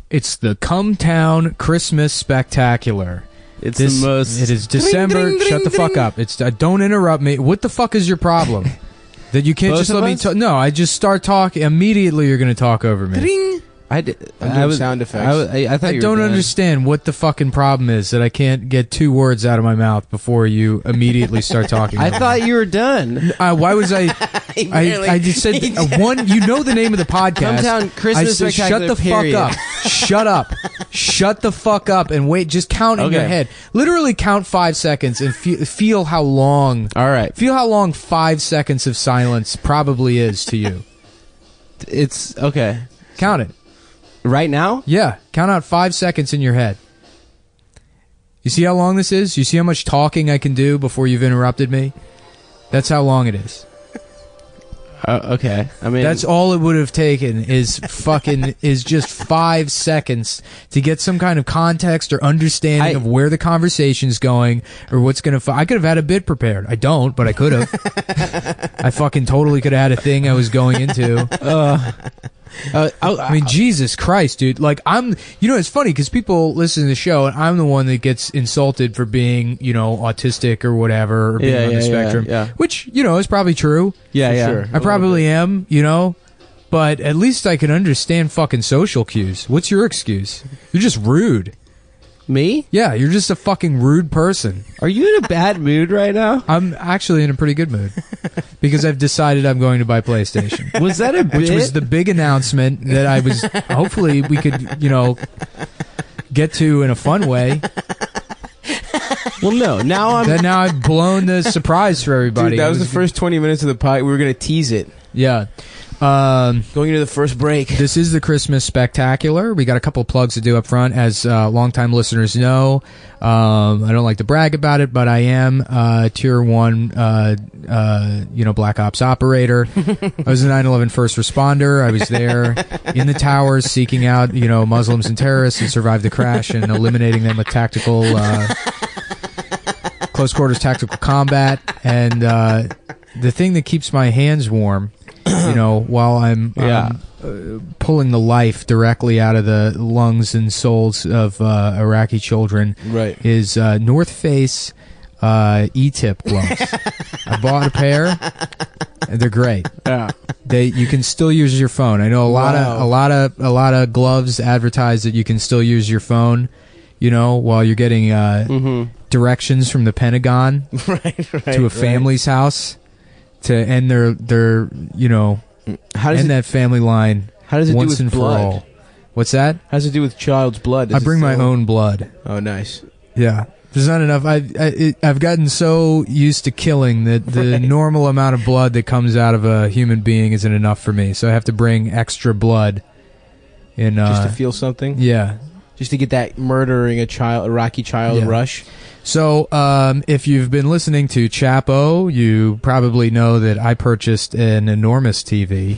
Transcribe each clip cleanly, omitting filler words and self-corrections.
It's the Cumtown Christmas Spectacular. It's the most... It is December. Ding, ding, Shut the ding, fuck up. It's don't interrupt me. What the fuck is your problem? That you can't just let me talk? No, I just start talking. Immediately you're going to talk over me. Ding. I'm doing sound effects. I thought I you don't were done. understand what the fucking problem is that I can't get 2 words out of my mouth before you immediately start talking. I thought you were done. Why was I? I just said one. You know the name of the podcast. Cumtown Christmas I said, Spectacular. Shut the fuck up. Shut up. Shut the fuck up and wait. Just count in your head. Literally count 5 seconds and feel how long. All right. Feel how long 5 seconds of silence probably is to you. It's okay. Count it. Right now? Yeah, count out 5 seconds in your head. You see how long this is? You see how much talking I can do before you've interrupted me? That's how long it is. Okay. I mean, that's all it would have taken is just 5 seconds to get some kind of context or understanding of where the conversation's going or what's going to... I could have had a bit prepared. I don't, but I could have. I fucking totally could have had a thing I was going into. I mean, Jesus Christ, dude. Like, it's funny because people listen to the show and I'm the one that gets insulted for being, autistic or whatever, or being on the spectrum, which, is probably true. Yeah. Sure. I probably am, but at least I can understand fucking social cues. What's your excuse? You're just rude. Me? Yeah, you're just a fucking rude person. Are you in a bad mood right now? I'm actually in a pretty good mood because I've decided I'm going to buy PlayStation. Was that a bit? Which was the big announcement that I was... hopefully we could, get to in a fun way. Well, no. Now I've blown the surprise for everybody. Dude, that was the first 20 minutes of the pod. We were going to tease it. Yeah. Going into the first break. This is the Christmas Spectacular. We got a couple of plugs to do up front. As longtime listeners know, I don't like to brag about it, but I am Tier 1, Black Ops operator. I was a 9/11 first responder. I was there in the towers seeking out, Muslims and terrorists and survived the crash and eliminating them with tactical, close quarters tactical combat. And the thing that keeps my hands warm, while I'm pulling the life directly out of the lungs and souls of Iraqi children, right, is North Face E-tip gloves. I bought a pair, and they're great. Yeah, you can still use your phone. I know a lot of gloves advertise that you can still use your phone, while you're getting directions from the Pentagon to a family's house. To end their that family line. How does it once do with and blood? For all. What's that? How does it do with child's blood? I bring my own blood. Oh, nice. Yeah, there's not enough. I've gotten so used to killing that the normal amount of blood that comes out of a human being isn't enough for me. So I have to bring extra blood. Just to feel something. Yeah. Just to get that murdering a Iraqi child rush. So, if you've been listening to Chapo, you probably know that I purchased an enormous TV.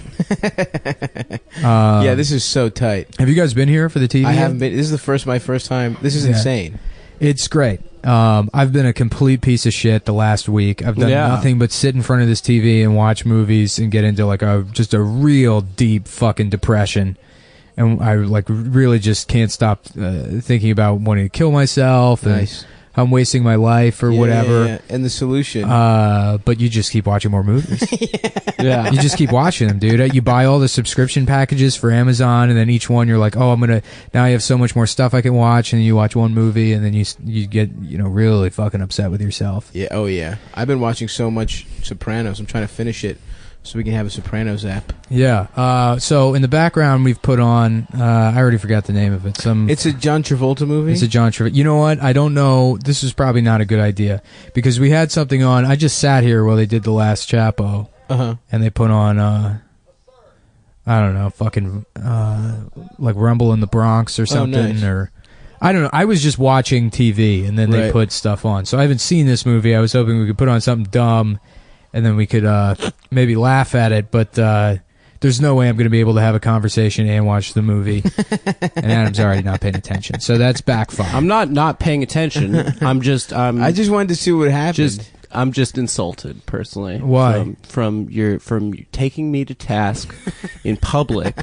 Yeah, this is so tight. Have you guys been here for the TV? I haven't been. This is my first time. This is insane. It's great. I've been a complete piece of shit the last week. I've done nothing but sit in front of this TV and watch movies and get into just a real deep fucking depression. And I really just can't stop thinking about wanting to kill myself. Nice. And I'm wasting my life or whatever. Yeah. And the solution. But you just keep watching more movies. Yeah. You just keep watching them, dude. You buy all the subscription packages for Amazon, and then each one you're like, oh, now I have so much more stuff I can watch, and then you watch one movie, and then you get, really fucking upset with yourself. Yeah. Oh, yeah. I've been watching so much Sopranos. I'm trying to finish it so we can have a Sopranos app. Yeah. So in the background we've put on, I already forgot the name of it. It's a John Travolta movie? It's a John Travolta. You know what? I don't know. This is probably not a good idea because we had something on. I just sat here while they did the last Chapo. And they put on, I don't know, fucking, like Rumble in the Bronx or something. Oh, nice. Or I don't know. I was just watching TV and then they put stuff on. So I haven't seen this movie. I was hoping we could put on something dumb and then we could maybe laugh at it, but there's no way I'm going to be able to have a conversation and watch the movie. And Adam's already not paying attention, so that's backfire. I'm not paying attention. I just wanted to see what happened. I'm just insulted personally. Why? From taking me to task in public.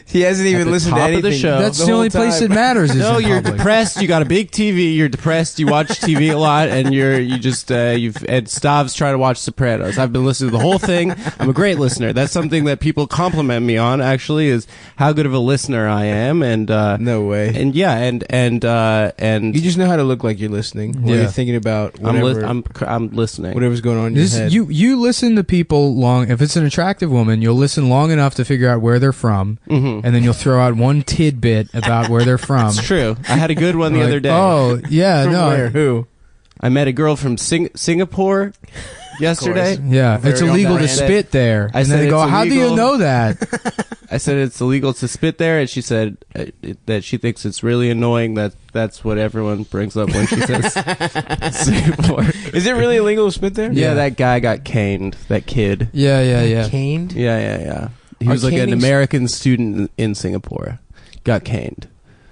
He hasn't even listened to top of anything. the show. That's the only place it matters. Is No, in you're public. depressed. You got a big TV. You're depressed. You watch TV a lot, and and Stav's trying to watch Sopranos. I've been listening to the whole thing. I'm a great listener. That's something that people compliment me on. Actually, is how good of a listener I am. And no way. And yeah, and you just know how to look like you're listening. While you're thinking about whatever. I'm listening. Whatever's going on in your head. You listen to people long. If it's an attractive woman, you'll listen long enough to figure out where they're from, and then you'll throw out one tidbit about where they're from. It's true. I had a good one the other day. Oh yeah, From no. where? Who? I met a girl from Singapore yesterday. Yeah, it's Very illegal to on-brand. spit there. I And said then they go, it's how do you illegal. know that? I said it's illegal to spit there, and she said that she thinks it's really annoying that that's what everyone brings up when she says Singapore. Is it really illegal to spit there? Yeah, that guy got caned. That kid. Yeah. Caned? Yeah. He Are was like an canings- American student in Singapore. Got caned.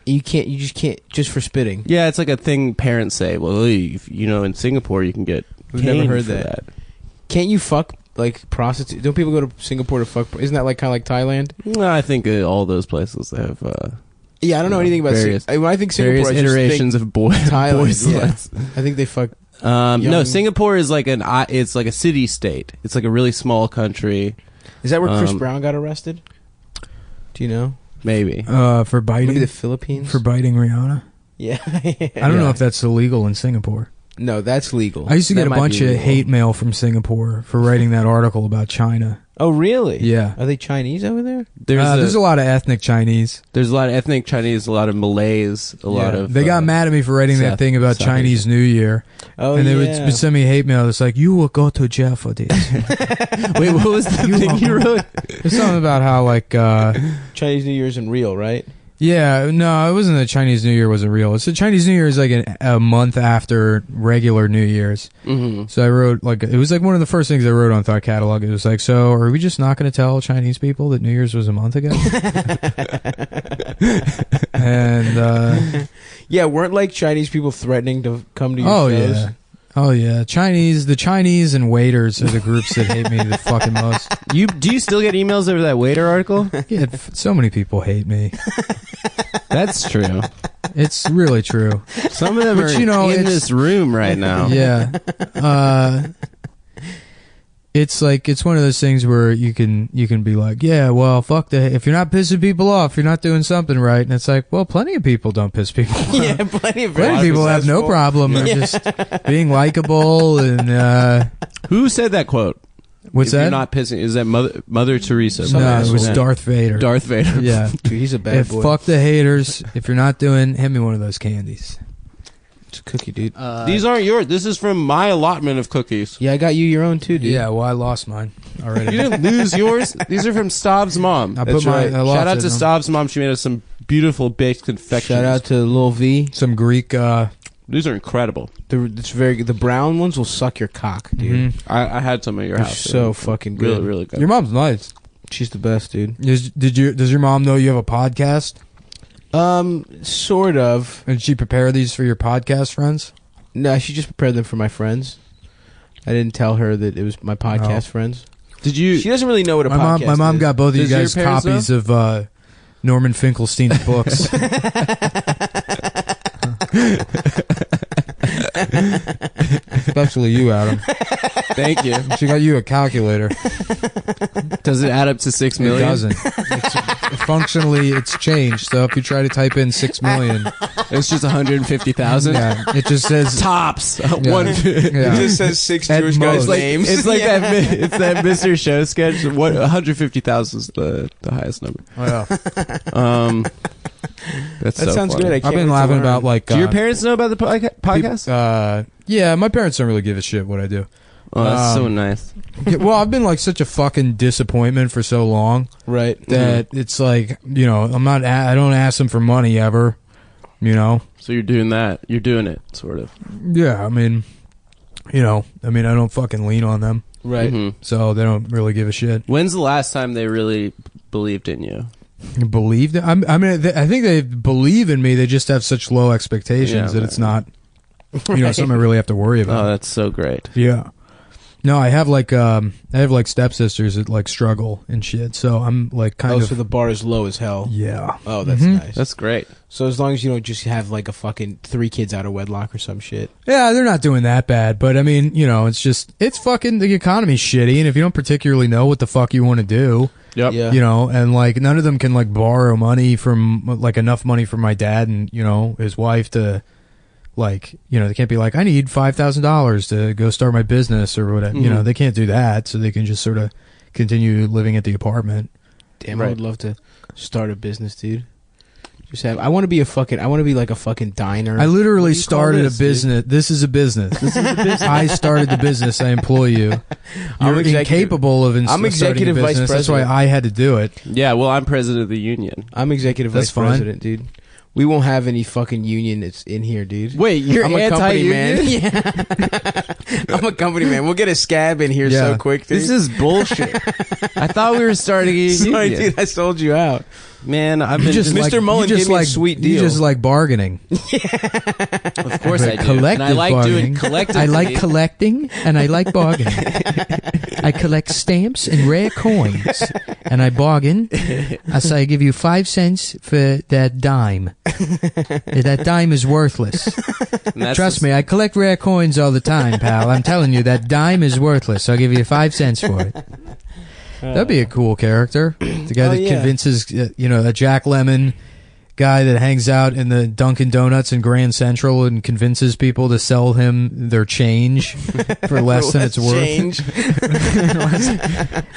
You just can't, just for spitting. Yeah, it's like a thing parents say. Well, in Singapore you can get We've caned never heard for that. Can't you fuck, like, prostitutes? Don't people go to Singapore to fuck? Isn't that like kind of like Thailand? No, I think all those places have Yeah, I don't know anything about various- when I think Singapore, various I just iterations of boy Thailand, yeah. sluts. I think they fuck. No, Young- Singapore is like it's like a city state. It's like a really small country. Is that where Chris Brown got arrested? Do you know? Maybe. For biting. Maybe the Philippines. For biting Rihanna. Yeah. I don't know if that's illegal in Singapore. No, that's legal. I used to That get a might bunch be of legal. hate mail from Singapore for writing that article about China. Oh, really? Yeah. Are they Chinese over there? There's a lot of ethnic Chinese. There's a lot of ethnic Chinese, a lot of Malays, a lot of. They got mad at me for writing that South- thing about South Chinese Asian. New Year. Oh, And they yeah. would send me hate mail. It's like, you will go to jail for this. Wait, what was the thing you wrote? There's something about how, like, Chinese New Year's in real, right? yeah, no, it wasn't that Chinese New Year wasn't real. It's the Chinese New Year is like a month after regular New Year's. Mm-hmm. So I wrote, like, it was like one of the first things I wrote on Thought Catalog. It was like, so are we just not going to tell Chinese people that New Year's was a month ago? And, Yeah, weren't like Chinese people threatening to come to your oh, shows? yeah. Oh, yeah. The Chinese and waiters are the groups that hate me the fucking most. Do you still get emails over that waiter article? Yeah, so many people hate me. That's true. It's really true. Some of them But, are you know, in it's- this room right now. Yeah. It's like, it's one of those things where you can be like, yeah, well, fuck if you're not pissing people off, you're not doing something right. And it's like, well, plenty of people don't piss people off. Yeah, plenty of Plenty of people have no problem of just being likable and, Who said that quote? what's If that? You're not pissing. Is that Mother Teresa? No, it was Yeah. Darth Vader. Darth Vader. Yeah. Dude, he's a bad If boy. fuck the haters, if you're not doing, hand me one of those candies. It's a cookie, dude. These aren't yours. This is from my allotment of cookies. Yeah, I got you your own too, dude. Yeah, well, I lost mine already. You didn't lose yours. These are from Stav's mom. I That's put my right. I lost Shout out it to in them. Stav's mom. She made us some beautiful baked confections. Shout out to Lil V. Some Greek, These are incredible. It's very good. The brown ones will suck your cock, dude. mhm. I had some at your They're house. so fucking good. Really, really good. Your mom's nice. She's the best, dude. Does your mom know you have a podcast? Sort of. And she prepare these for your podcast friends? No, she just prepared them for my friends. I didn't tell her that it was my podcast friends. Did you? She doesn't really know what a podcast is. My mom got both of you Does your guys parents copies of Norman Finkelstein's books. Especially you, Adam. Thank you. She got you a calculator. Does it add up to 6 It million? doesn't. Functionally, it's changed. So if you try to type in 6 million, It's just 150,000. yeah, it just says Tops. Yeah. One. It Yeah. just says 6 At Jewish guys' most. Like, names. it's like Yeah. it's that Mr. Show sketch. What 150,000 is the highest number. Well, That's That so sounds funny. good. I can't I've been wait to laughing learn. about like. Do your parents know about the podcast? Yeah, my parents don't really give a shit what I do. Oh, that's so um, nice. Yeah, well, I've been like such a fucking disappointment for so long Right. that it's like, you know, I don't ask them for money ever, you know. So you're doing that. You're doing it, sort of. Yeah, I mean, I don't fucking lean on them, Right. Mhm. so they don't really give a shit. When's the last time they really believed in you? I think they believe in me. They just have such low expectations Yeah, that it's not. something I really have to worry about. Oh, that's so great. Yeah. No, I have like stepsisters that like struggle and shit. So I'm like kind of. So the bar is low as hell. Yeah. Oh, that's nice. That's great. So as long as you don't just have like a fucking 3 kids out of wedlock or some shit. Yeah, they're not doing that bad, but I mean, it's fucking the economy's shitty, and if you don't particularly know what the fuck you want to do, Yep. Yeah. and like none of them can like borrow money from like enough money from my dad and his wife to. Like, they can't be like, I need $5,000 to go start my business or whatever. Mm-hmm. They can't do that, so they can just sort of continue living at the apartment. Damn, I would love to start a business, dude. I want to be like a fucking diner. I literally started a business. This is a business. I started the business. I employ you. You're incapable of I'm executive vice president. That's why I had to do it. Yeah, well, I'm president of the union. I'm executive vice president, dude. We won't have any fucking union that's in here, dude. Wait, you're I'm a company man. anti-union? Yeah. I'm a company man. We'll get a scab in here so quick, dude. This is bullshit. I thought we were starting a union. Sorry, dude. I sold you out. Man, I've been Mr. Mullen gave me a sweet deal. You just like bargaining. Of course I do. Collective And I like bargaining. doing collectively. I like collecting and I like bargaining. I collect stamps and rare coins and I bargain. I say I give you 5 cents for that dime. That dime is worthless. Trust me, I collect rare coins all the time, pal. I'm telling you, that dime is worthless. I'll give you 5 cents for it. That'd be a cool character. The guy that convinces, a Jack Lemmon guy that hangs out in the Dunkin' Donuts in Grand Central and convinces people to sell him their change for less than it's worth. Change.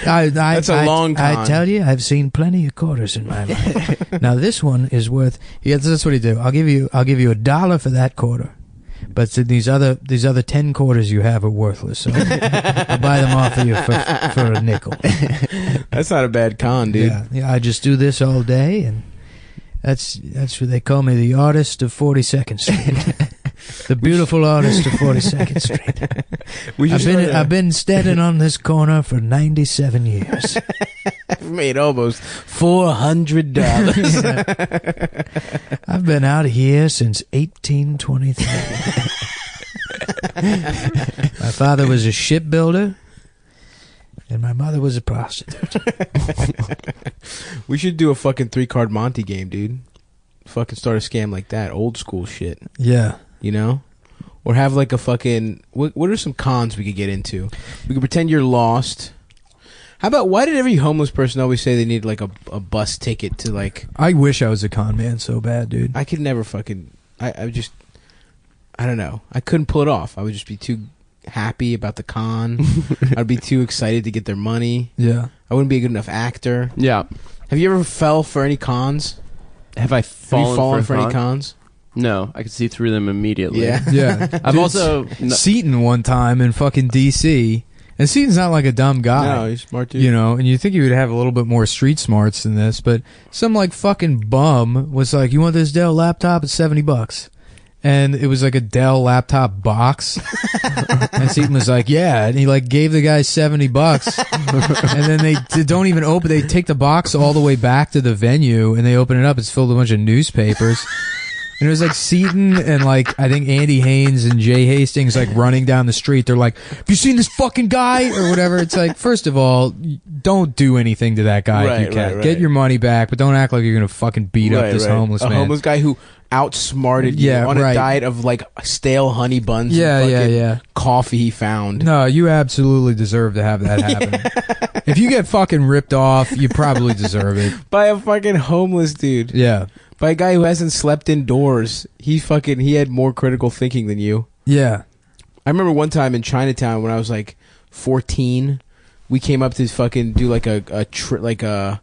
That's a long con. I tell you, I've seen plenty of quarters in my life. Now this one is worth. Yeah, that's what he do. I'll give you $1 for that quarter. But these other 10 quarters you have are worthless. So I'll buy them off of you for a nickel. That's not a bad con, dude. Yeah. I just do this all day, and that's what they call me, the artist of 42nd Street, the beautiful artist of 42nd Street. I've been standing on this corner for 97 years. I've made almost $400. I've been out here since 1823. My father was a shipbuilder, and my mother was a prostitute. We should do a fucking 3-card Monte game, dude. Fucking start a scam like that. Old school shit. Yeah. Or have like a fucking... What are some cons we could get into? We could pretend you're lost. How about, why did every homeless person always say they need like a bus ticket to like... I wish I was a con man so bad, dude. I could never fucking... I don't know. I couldn't pull it off. I would just be too happy about the con. I'd be too excited to get their money. Yeah. I wouldn't be a good enough actor. Yeah. Have you ever fell for any cons? Have I fallen for any cons? No, I could see through them immediately. Yeah. I've also... Seton one time in fucking D.C., and Seton's not like a dumb guy. No, he's smart dude. And you think he would have a little bit more street smarts than this, but some like fucking bum was like, you want this Dell laptop? It's $70. And it was like a Dell laptop box. And Seton was like, yeah. And he like gave the guy $70. And then they don't even open. They take the box all the way back to the venue and they open it up. It's filled with a bunch of newspapers. And it was like Seton and like I think Andy Haynes and Jay Hastings like running down the street. They're like, "Have you seen this fucking guy?" or whatever. It's like, first of all, don't do anything to that guy if you can. Get your money back, but don't act like you're gonna fucking beat up this homeless man. A homeless guy who outsmarted you on a diet of like stale honey buns and coffee he found. No, you absolutely deserve to have that happen. If you get fucking ripped off, you probably deserve it. By a fucking homeless dude. Yeah. By a guy who hasn't slept indoors. He had more critical thinking than you. Yeah. I remember one time in Chinatown when I was like 14, we came up to fucking do like a trip, it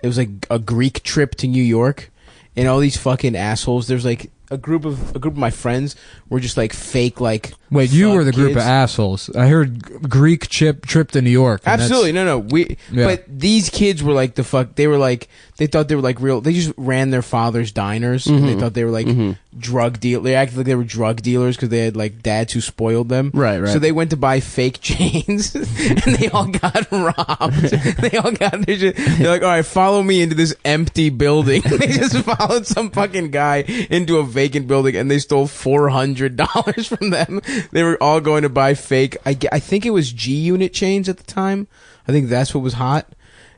was like a Greek trip to New York, and all these fucking assholes. There's like a group of my friends were just like fake like. Wait, you were the group of assholes. I heard Greek trip to New York. Absolutely, no. But these kids were like the fuck. They were like they thought they were like real. They just ran their father's diners. And they thought they were like drug deal. They acted like they were drug dealers because they had like dads who spoiled them. Right. So they went to buy fake chains, and they all got robbed. They all got their shit. They're like, all right, follow me into this empty building. They just followed some fucking guy into a vacant building, and they stole $400 from them. They were all going to buy fake. I think it was G-Unit chains at the time. I think that's what was hot.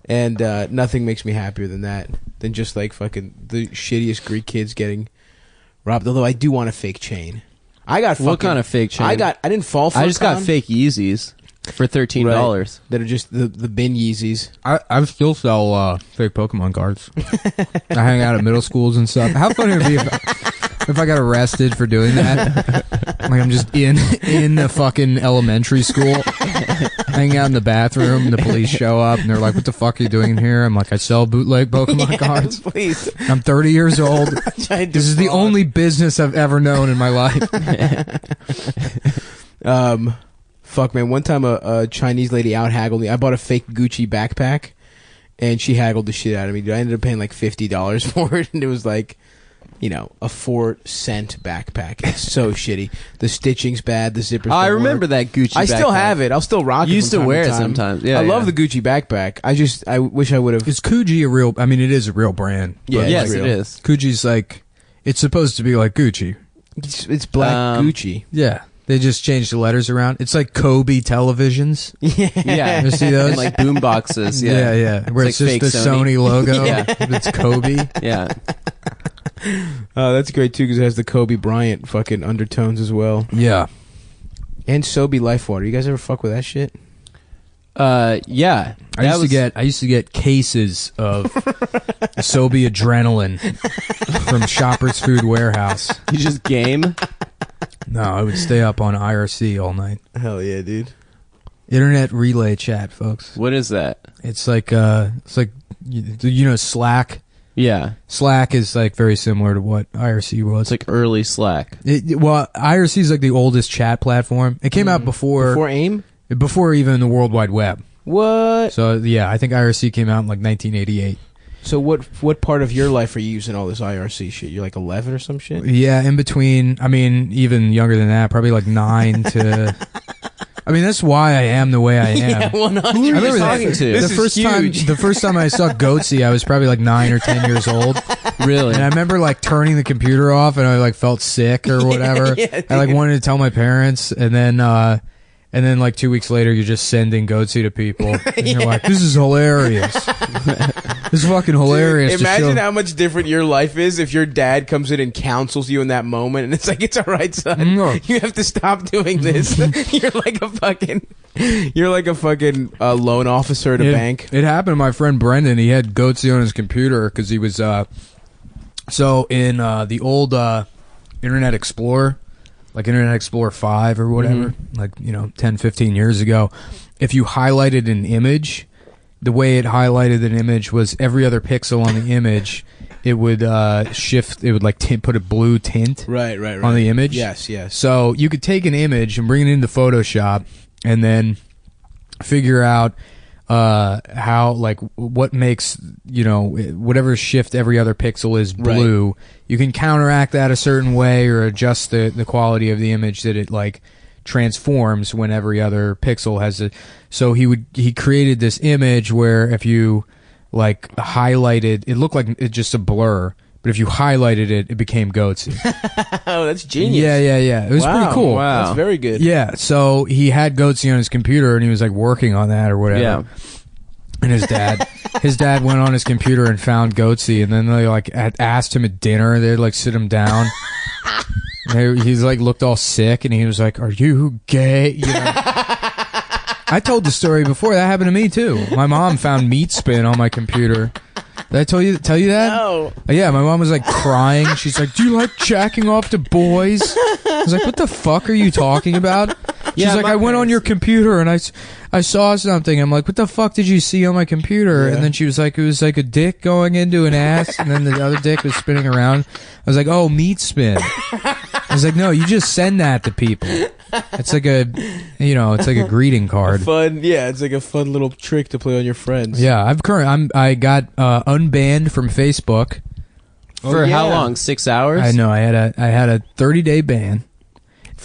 And nothing makes me happier than that. Than just like fucking the shittiest Greek kids getting robbed. Although I do want a fake chain. I got what kind of fake chain? I didn't fall for. I just got fake Yeezys for $13. Right. That are just the bin Yeezys. I still sell fake Pokemon cards. I hang out at middle schools and stuff. How funny would it be if I got arrested for doing that? Like I'm just in a fucking elementary school, hanging out in the bathroom, and the police show up and they're like, "What the fuck are you doing in here?" I'm like, "I sell bootleg Pokemon cards." Please. I'm 30 years old. This is the only business I've ever known in my life. Fuck, man. One time a Chinese lady out haggled me. I bought a fake Gucci backpack, and she haggled the shit out of me. Dude, I ended up paying like $50 for it, and it was like, a 4-cent backpack. It's so shitty. The stitching's bad. The zippers. I remember that Gucci. I still have it. I'll still rock it. You used to wear it sometimes. Yeah, I love the Gucci backpack. I wish I would have. Is Coogee a real? I mean, it is a real brand. Yeah, yes, it is. Coogie's like, it's supposed to be like Gucci. It's black Gucci. Yeah. They just changed the letters around. It's like Kobe televisions. Yeah. You see those? And like boom boxes. Yeah. Yeah. Where it's like just the fake Sony logo. Yeah. It's Kobe. Yeah. That's great too because it has the Kobe Bryant fucking undertones as well. Yeah. And Sobe Life Water. You guys ever fuck with that shit? Yeah. I used to get cases of Sobe adrenaline from Shoppers Food Warehouse. You just game. No, I would stay up on IRC all night. Hell yeah, dude. Internet relay chat, folks. What is that? It's like Slack. Yeah. Slack is like very similar to what IRC was. It's like early Slack. Well, IRC is like the oldest chat platform. It came out before AIM? Before even the World Wide Web. What? So yeah, I think IRC came out in like 1988. So what part of your life are you using all this IRC shit? You're like 11 or some shit? Yeah, in between. I mean, even younger than that, probably like 9 to. I mean, that's why I am the way I am. Yeah, 100. Who are I you remember talking that, to? the first time I saw Goatsy, I was probably like 9 or 10 years old. Really? And I remember like turning the computer off, and I like felt sick or whatever. Yeah, I like wanted to tell my parents, and then like 2 weeks later, you're just sending Goatsy to people, and you're like, "This is hilarious. This is fucking hilarious." Dude, imagine how much different your life is if your dad comes in and counsels you in that moment, and it's like, "It's all right, son. You have to stop doing this." You're like a fucking loan officer at a bank. It happened to my friend Brendan. He had Goatsy on his computer because he was so in the old Internet Explorer. Like Internet Explorer 5 or whatever, like, 10, 15 years ago, if you highlighted an image, the way it highlighted an image was every other pixel on the image, it would shift, it would like put a blue tint right on the image. Yes. So you could take an image and bring it into Photoshop and then figure out how, like, what makes, whatever shift every other pixel is blue. Right. You can counteract that a certain way or adjust the quality of the image that it, like, transforms when every other pixel has a... So he created this image where if you, like, highlighted... It looked like it's just a blur, but if you highlighted it, it became Goatsy. Oh, that's genius. Yeah. It was pretty cool. Wow. That's very good. Yeah, so he had Goatsy on his computer, and he was, like, working on that or whatever. Yeah. And his dad went on his computer and found Goatsy, and then they, like, asked him at dinner. They'd, like, sit him down. He's, like, looked all sick, and he was like, "Are you gay?" I told the story before. That happened to me, too. My mom found Meat Spin on my computer. Did I tell you that? No. Yeah, my mom was like crying. She's like, "Do you like jacking off to boys?" I was like, "What the fuck are you talking about?" She's like, "I went on your computer and I saw something." I'm like, "What the fuck did you see on my computer?" Yeah. And then she was like, "It was like a dick going into an ass, and then the other dick was spinning around." I was like, "Oh, Meat Spin." I was like, "No, you just send that to people. It's like a, it's like a greeting card." It's like a fun little trick to play on your friends. Yeah, I got unbanned from Facebook. For how long? 6 hours? I know. I had a 30-day ban,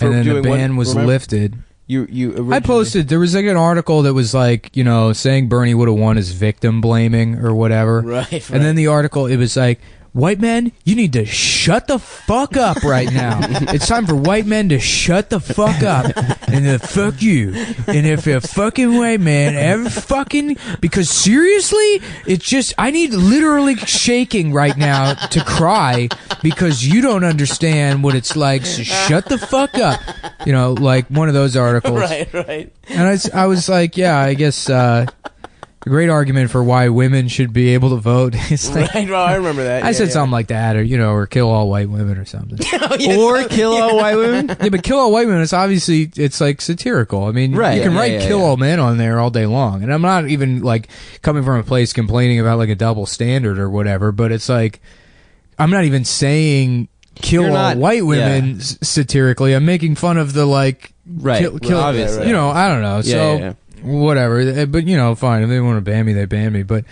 and then the ban was lifted. I posted. There was like an article that was like, saying Bernie would have won as victim blaming or whatever. Right. And then the article, it was like, white men, you need to shut the fuck up right now. It's time for white men to shut the fuck up and then fuck you. And if a fucking white man ever fucking, because seriously, it's just, I need literally shaking right now to cry because you don't understand what it's like. So shut the fuck up. You know, like one of those articles. Right. And I was like, yeah, I guess, a great argument for why women should be able to vote. It's like, Right, well, I remember that. I said something like that, or or kill all white women or something. Or kill all white women. Yeah, but kill all white women. It's obviously like satirical. I mean, Right, you can yeah, write yeah, kill yeah. all men on there all day long, and I'm not even like coming from a place complaining about like a double standard or whatever. But it's like I'm not even saying kill You're all not- white women satirically. I'm making fun of the like Right, kill, obviously. I don't know. So. yeah. Whatever, but fine. If they want to ban me, they ban me. But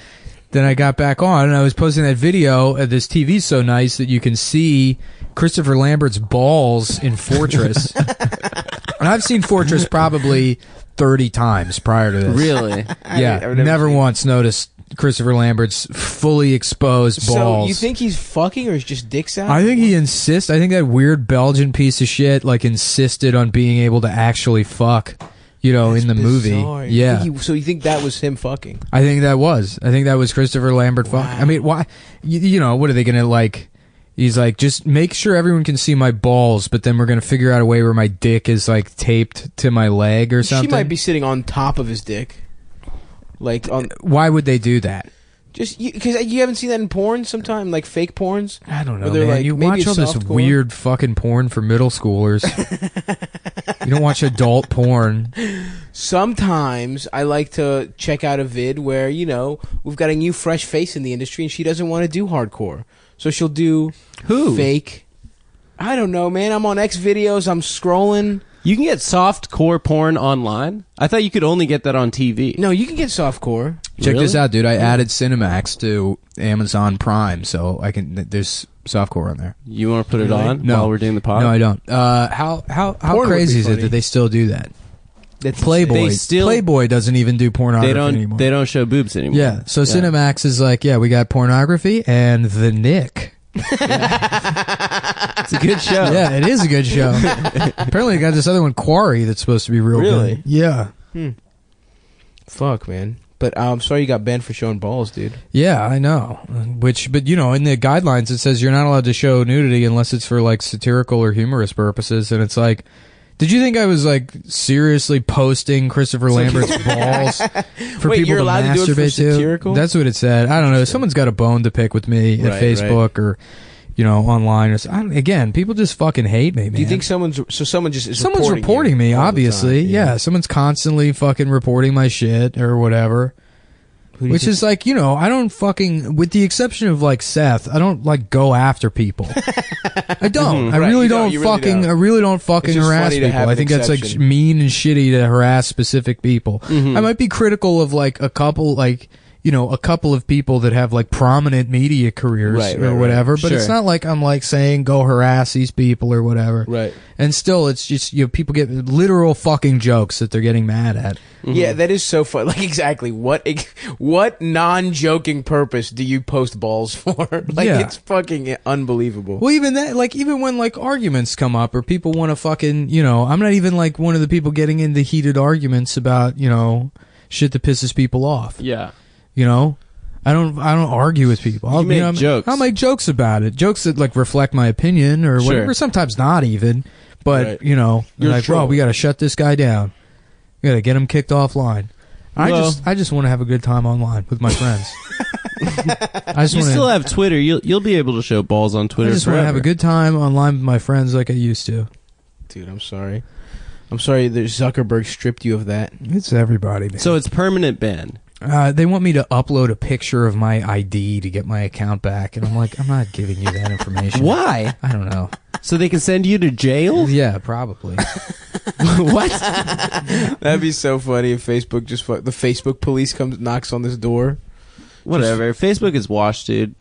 then I got back on and I was posting that video. This TV's so nice that you can see Christopher Lambert's balls in Fortress. And I've seen Fortress probably 30 times prior to this. Really? Yeah, I've never seen once noticed Christopher Lambert's fully exposed balls. So you think he's fucking or is just dicks out? I think he insists. I think that weird Belgian piece of shit like insisted on being able to actually fuck. In the movie. Bizarre. Yeah. So you think that was him fucking? I think that was Christopher Lambert fucking. I mean, why? What are they going to like? He's like, just make sure everyone can see my balls, but then we're going to figure out a way where my dick is like taped to my leg or something. She might be sitting on top of his dick. Like on. Why would they do that? Just because you haven't seen that in porn sometime, like fake porns. I don't know, Where they're man. like, You maybe watch all this softcore. weird fucking porn for middle schoolers. You don't watch adult porn. Sometimes I like to check out a vid where we've got a new fresh face in the industry and she doesn't want to do hardcore, so she'll do fake. I don't know, man. I'm on X videos. I'm scrolling. You can get soft core porn online? I thought you could only get that on TV. No, you can get softcore. Check this Really? out, dude. I added Cinemax to Amazon Prime, so I can. There's softcore on there. You want to put it on No. while we're doing the pod? No, I don't. How Porn would crazy be is it funny. that they still do that? That's Playboy. They still- Playboy doesn't even do pornography anymore. They don't show boobs anymore. Yeah. So Cinemax is like, yeah, we got pornography and The Nick. It's a good show. Yeah, it is a good show. Apparently, I got this other one, Quarry, that's supposed to be real Really? good. Yeah. Fuck, man. But I'm sorry you got banned for showing balls, dude. Yeah, I know. But in the guidelines it says you're not allowed to show nudity unless it's for like satirical or humorous purposes, and it's like, did you think I was like seriously posting Christopher Lambert's balls for Wait, people you're to allowed to do it for masturbate to? satirical? That's what it said. I don't know. Someone's got a bone to pick with me at Right, Facebook or online. Or again, people just fucking hate me, man. Do you think someone just is Someone's reporting me, all the obviously. time? Yeah, someone's constantly fucking reporting my shit or whatever. Who do you Which think- is like, I don't fucking, with the exception of like Seth, I don't like go after people. I don't. I Right, really you don't you really fucking, don't. I really don't fucking It's just harass funny to people. have I an think that's like exception. mean and shitty to harass specific people. I might be critical of like a couple, like, a couple of people that have like prominent media careers Right, or right, whatever, right. but it's Sure. not like I'm like saying go harass these people or whatever. Right. And still, it's just, people get literal fucking jokes that they're getting mad at. Yeah, that is so fun. Like, exactly. What non-joking purpose do you post balls for? Like, Yeah. it's fucking unbelievable. Well, even that, like, even when, like, arguments come up or people want to fucking, I'm not even, like, one of the people getting into heated arguments about, shit that pisses people off. Yeah. I don't argue with people. You make jokes. I'll make jokes about it. Jokes that, like, reflect my opinion or whatever. Sure. Sometimes not even. But, Right. they're You're like, bro, trolling. we got to shut this guy down. We got to get him kicked offline. Well- I just want to have a good time online with my friends. I just You want still have Twitter. You'll be able to show balls on Twitter. I just want to have a good time online with my friends like I used to. Dude, I'm sorry. I'm sorry that Zuckerberg stripped you of that. It's everybody, man. So it's permanent ban. They want me to upload a picture of my ID to get my account back, and I'm like, I'm not giving you that information. Why? I don't know. So they can send you to jail? Yeah, probably. What? That'd be so funny if Facebook the Facebook police knocks on this door. Whatever. Facebook is washed, dude.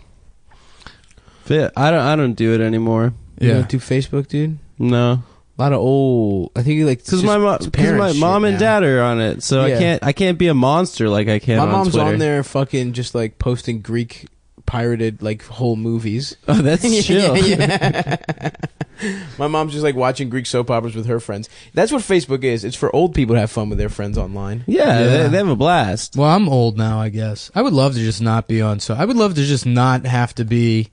I don't do it anymore. You Yeah. don't do Facebook, dude? No. A lot of old. I think like Because my mom and dad are on it, so Yeah. I can't be a monster like I can My on mom's Twitter. on there, fucking just like posting Greek pirated like whole movies. Oh, that's chill. Yeah. My mom's just like watching Greek soap operas with her friends. That's what Facebook is. It's for old people to have fun with their friends online. Yeah. They have a blast. Well, I'm old now, I guess. I would love to just not be on. So I would love to just not have to be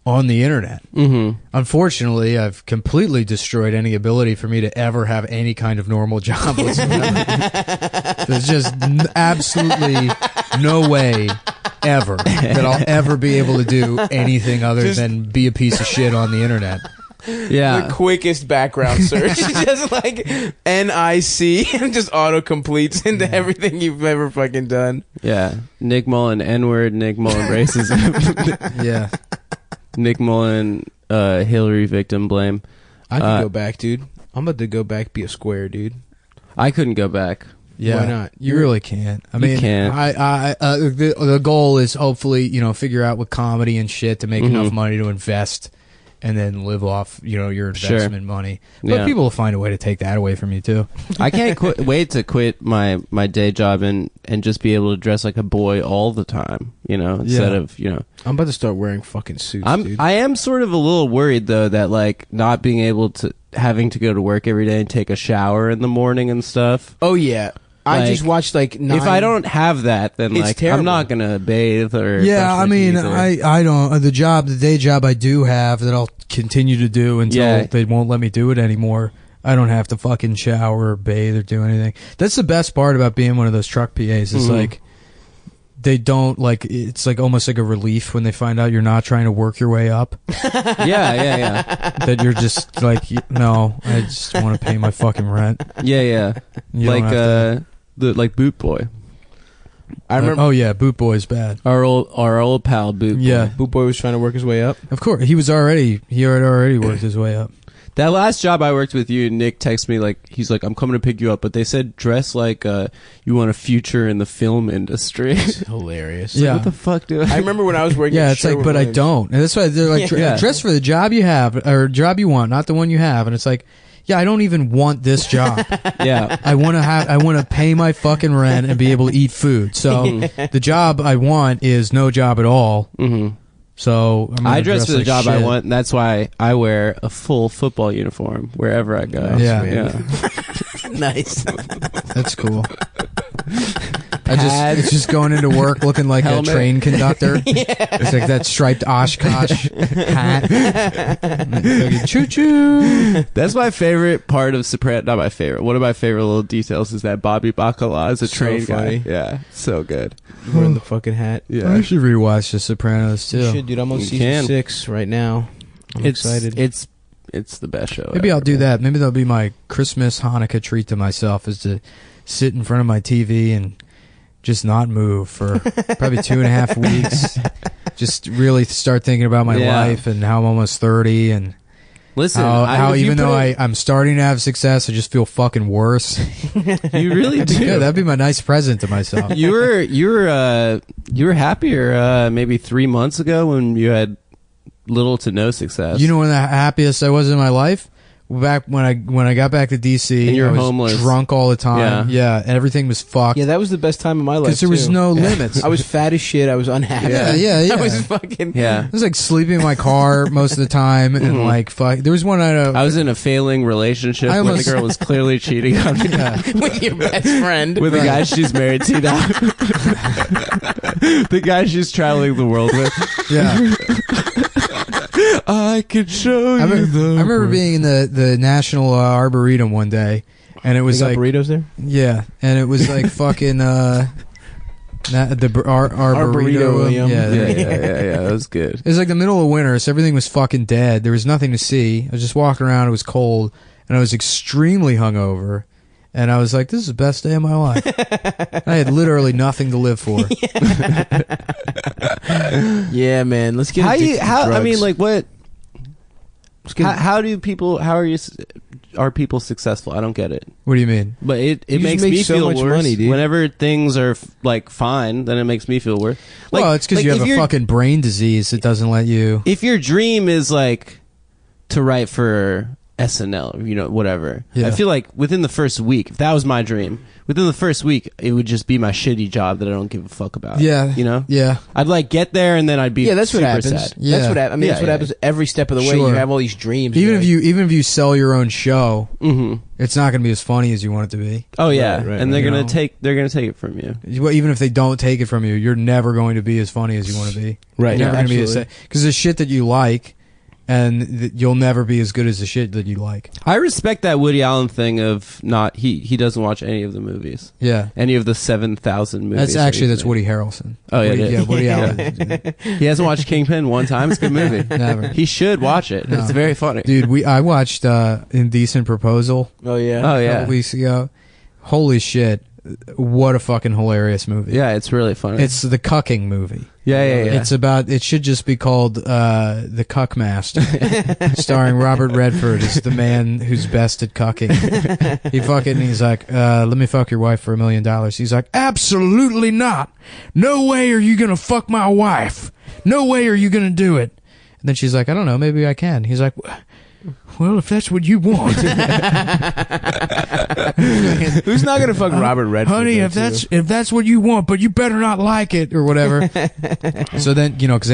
on the internet. Mm-hmm. Unfortunately, I've completely destroyed any ability for me to ever have any kind of normal job whatsoever. There's just absolutely no way ever that I'll ever be able to do anything other than be a piece of shit on the internet. Yeah. The quickest background search. Just like NIC and just auto completes into everything you've ever fucking done. Yeah. Nick Mullen N-word, Nick Mullen racism. Yeah. Nick Mullen Hillary victim blame. I could go back, dude. I'm about to go back, be a square, dude. I couldn't go back. Yeah, why not? You really can't. I mean, can't. The goal is hopefully, figure out with comedy and shit to make enough money to invest and then live off, your investment money. But people will find a way to take that away from you too. I can't wait to quit my day job and just be able to dress like a boy all the time, instead of, I'm about to start wearing fucking suits, dude. I am sort of a little worried though that like not being able to having to go to work every day and take a shower in the morning and stuff. Oh yeah. I just watched like 9... If I don't have that, then like terrible. I'm not gonna bathe or I mean, I don't the day job I do have that I'll continue to do until they won't let me do it anymore. I don't have to fucking shower or bathe or do anything. That's the best part about being one of those truck PAs is like they don't like it's like almost like a relief when they find out you're not trying to work your way up. Yeah. That you're just like, no, I just want to pay my fucking rent. Yeah. You like Boot Boy. I remember. Oh yeah, Boot Boy's bad. Our old pal Boot Boy. Yeah, Boot Boy was trying to work his way up. Of course, he had already worked his way up. That last job I worked with you, Nick texted me like he's like, I'm coming to pick you up, but they said dress like you want a future in the film industry. It's hilarious. Yeah. Like, what the fuck do I remember when I was working. Yeah, at it's like, Sherwin but Williams. I don't, and that's why they're like, dress for the job you have or job you want, not the one you have, and it's like. Yeah, I don't even want this job. Yeah. I want to pay my fucking rent and be able to eat food. So the job I want is no job at all. Mm-hmm. So I dress for the like job shit. I want, and that's why I wear a full football uniform wherever I go. Yeah. Nice. That's cool. It's just going into work looking like Helmet. a train conductor. It's like that striped Oshkosh hat. Choo choo. That's my favorite part of Soprano. Not my favorite. One of my favorite little details is that Bobby Bacala is a So train funny. guy. Yeah, so good. Wearing the fucking hat. Yeah, I should rewatch The Sopranos too. You should, dude. I'm on You season can. 6 right now. I'm excited. It's the best show. Maybe ever, I'll do man. that. Maybe that'll be my Christmas Hanukkah treat to myself is to sit in front of my TV and just not move for probably 2.5 weeks. Just really start thinking about my life and how I'm almost 30 and Listen, how if you even put though it- I'm starting to have success, I just feel fucking worse. you really do. Yeah, that'd be my nice present to myself. You were happier maybe 3 months ago when you had little to no success. You know when the happiest I was in my life? Back when I got back to DC, And you were I was homeless. drunk all the time. Yeah. And everything was fucked. Yeah, that was the best time of my life. Because there was too. no limits. I was fat as shit. I was unhappy. Yeah. I was fucking. Yeah. I was like sleeping in my car most of the time, and like fuck. There was one night I was in a failing relationship I where almost- the girl was clearly cheating on me with your best friend. with the guy she's married to now. The guy she's traveling the world with. yeah. I could show you I remember being in the National Arboretum one day, and it was They got like burritos there. yeah, and it was like fucking Arboretum. Yeah. Yeah. That was good. It was like the middle of winter, so everything was fucking dead. There was nothing to see. I was just walking around. It was cold, and I was extremely hungover. And I was like, "This is the best day of my life." I had literally nothing to live for. Yeah, man. Let's get. How addicted you? to How? I drugs. mean, like, what? Let's get- How do people? How are you? Are people successful? I don't get it. What do you mean? But it You just makes make me so feel much worse. money, dude. Whenever things are like fine, then it makes me feel worse. Like, Well, it's because like, you have if a your- fucking brain disease that doesn't let you. If your dream is like to write for SNL, you know, whatever. Yeah. I feel like within the first week, if that was my dream, within the first week, it would just be my shitty job that I don't give a fuck about. Yeah. You know? Yeah. I'd like get there and then I'd be that's what super happens. sad. Yeah. That's what I mean. That's what happens every step of the way. Sure. You have all these dreams. Even like, if you sell your own show, Mm-hmm. it's not going to be as funny as you want it to be. Oh yeah, Right, and they're you gonna know. take it from you. Even if they don't take it from you, you're never going to be as funny as you want to be. Right, You're never yeah, going to be absolutely. because the shit that you like, and you'll never be as good as the shit that you like. I respect that Woody Allen thing of not he doesn't watch any of the movies, Yeah. any of the 7,000 movies. That's that Woody Harrelson. Oh, yeah, it is. Yeah, Woody Allen. he hasn't watched Kingpin one time. It's a good movie. Never. He should watch it. No. It's very funny. Dude, I watched Indecent Proposal oh yeah. Oh a yeah, couple weeks ago. Holy shit. What a fucking hilarious movie. yeah, it's really funny. It's the cucking movie. yeah. It should just be called The Cuck Master, starring Robert Redford as the man who's best at cucking. He's like, let me fuck your wife for $1 million. He's like, absolutely not. No way are you gonna fuck my wife. No way are you gonna do it. And then she's like, I don't know, maybe I can. He's like, well, if that's what you want. Who's not gonna fuck Robert Redford? Honey, though, if that's what you want, but you better not like it or whatever. So then, because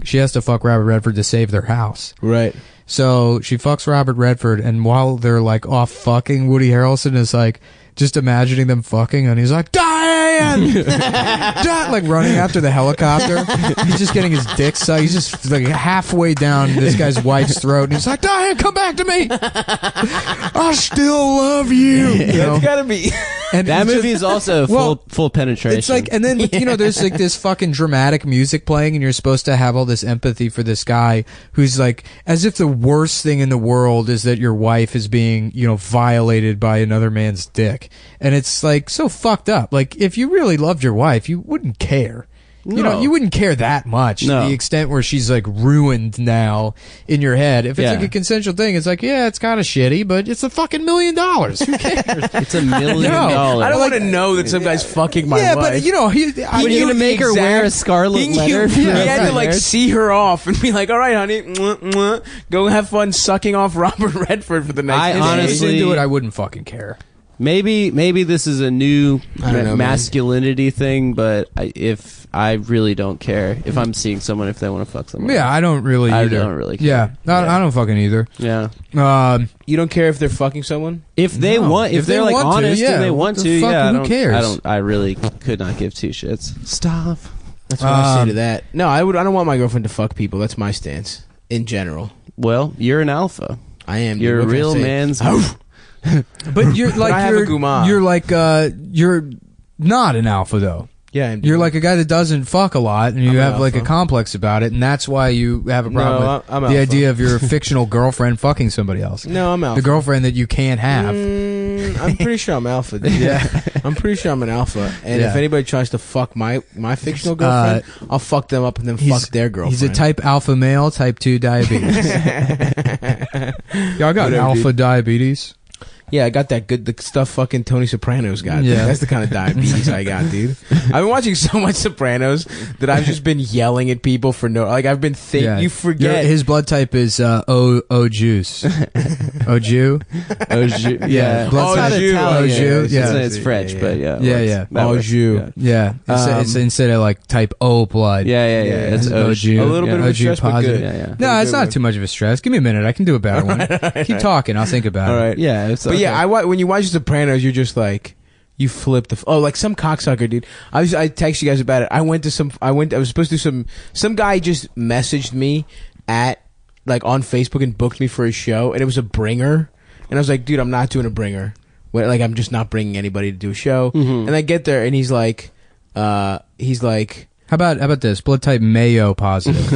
she has to fuck Robert Redford to save their house. right? So she fucks Robert Redford, and while they're like off fucking, Woody Harrelson is like just imagining them fucking, and he's like, Diane! Like running after the helicopter. He's just getting his dick sucked. He's just like halfway down this guy's wife's throat, and he's like, Diane, come back to me! I still love you! You know? It's gotta be. And that it's movie is also full penetration. It's like, and then there's like this fucking dramatic music playing, and you're supposed to have all this empathy for this guy who's like, as if the worst thing in the world is that your wife is being, violated by another man's dick, and it's like so fucked up. Like, if you really loved your wife, you wouldn't care. No. You wouldn't care that much No. to the extent where she's like ruined now in your head. If it's Yeah. like a consensual thing, it's like, yeah, it's kind of shitty, but it's a fucking $1 million. Who cares? it's $1 million. I don't want to know that some guy's fucking my yeah, wife. but Are you gonna make her wear a scarlet letter? He for had to her like marriage? see her off and be like, "All right, honey, go have fun sucking off Robert Redford for the next." I day." honestly- do it, I wouldn't fucking care. Maybe this is a new I don't know, masculinity thing, but if I really don't care if I'm seeing someone if they want to fuck someone. Yeah, I don't really I either. don't really care. Yeah, I don't fucking either. Yeah. You don't care if they're fucking someone. If they No. want, if If they they're like want to, honest yeah. and they What want the to, fuck, yeah. who cares? I really could not give two shits. Stop. That's what I say to that. No, I don't want my girlfriend to fuck people. That's my stance in general. Well, you're an alpha. I am. You're a What can I real say? man's. But you're like I have a guma. you're not an alpha though. Yeah, I'm You're like a guy that doesn't fuck a lot, and you I'm an have like a alpha. complex about it, and that's why you have a problem No, with I'm the alpha. idea of your fictional girlfriend fucking somebody else. No, I'm alpha. The girlfriend that you can't have. I'm pretty sure I'm alpha. Dude. Yeah. I'm pretty sure I'm an alpha. And Yeah. if anybody tries to fuck my fictional girlfriend, I'll fuck them up and then fuck their girlfriend. He's a type alpha male, type 2 diabetes. Yeah, I got Whatever, alpha dude. diabetes. Yeah, I got that the stuff fucking Tony Soprano's got. Yeah. Yeah. That's the kind of diabetes I got, dude. I've been watching so much Sopranos that I've just been yelling at people for no... Like, I've been you forget... His blood type is O juice. O Jew? Yeah. Blood It's not type- Italian. Au jus, yeah. It's French, but yeah. Yeah, it works. yeah. That Au works. jus. Yeah. Yeah. It's instead of like type O blood. Yeah. It's O Jew. A little bit of a O Jew stress, but positive. good. Yeah. No, it's good not one. too much of a stress. Give me a minute. I can do a better one. Keep talking. I'll think about All it. right. Yeah. It's But okay. yeah, when you watch The Sopranos, you're just like... You flip like some cocksucker, dude. I text you guys about it. I was supposed to do some guy just messaged me at like on Facebook and booked me for a show, and it was a bringer, and I was like, dude, I'm not doing a bringer. Like, I'm just not bringing anybody to do a show. Mm-hmm. And I get there, and he's like, How about this? Blood type Mayo positive.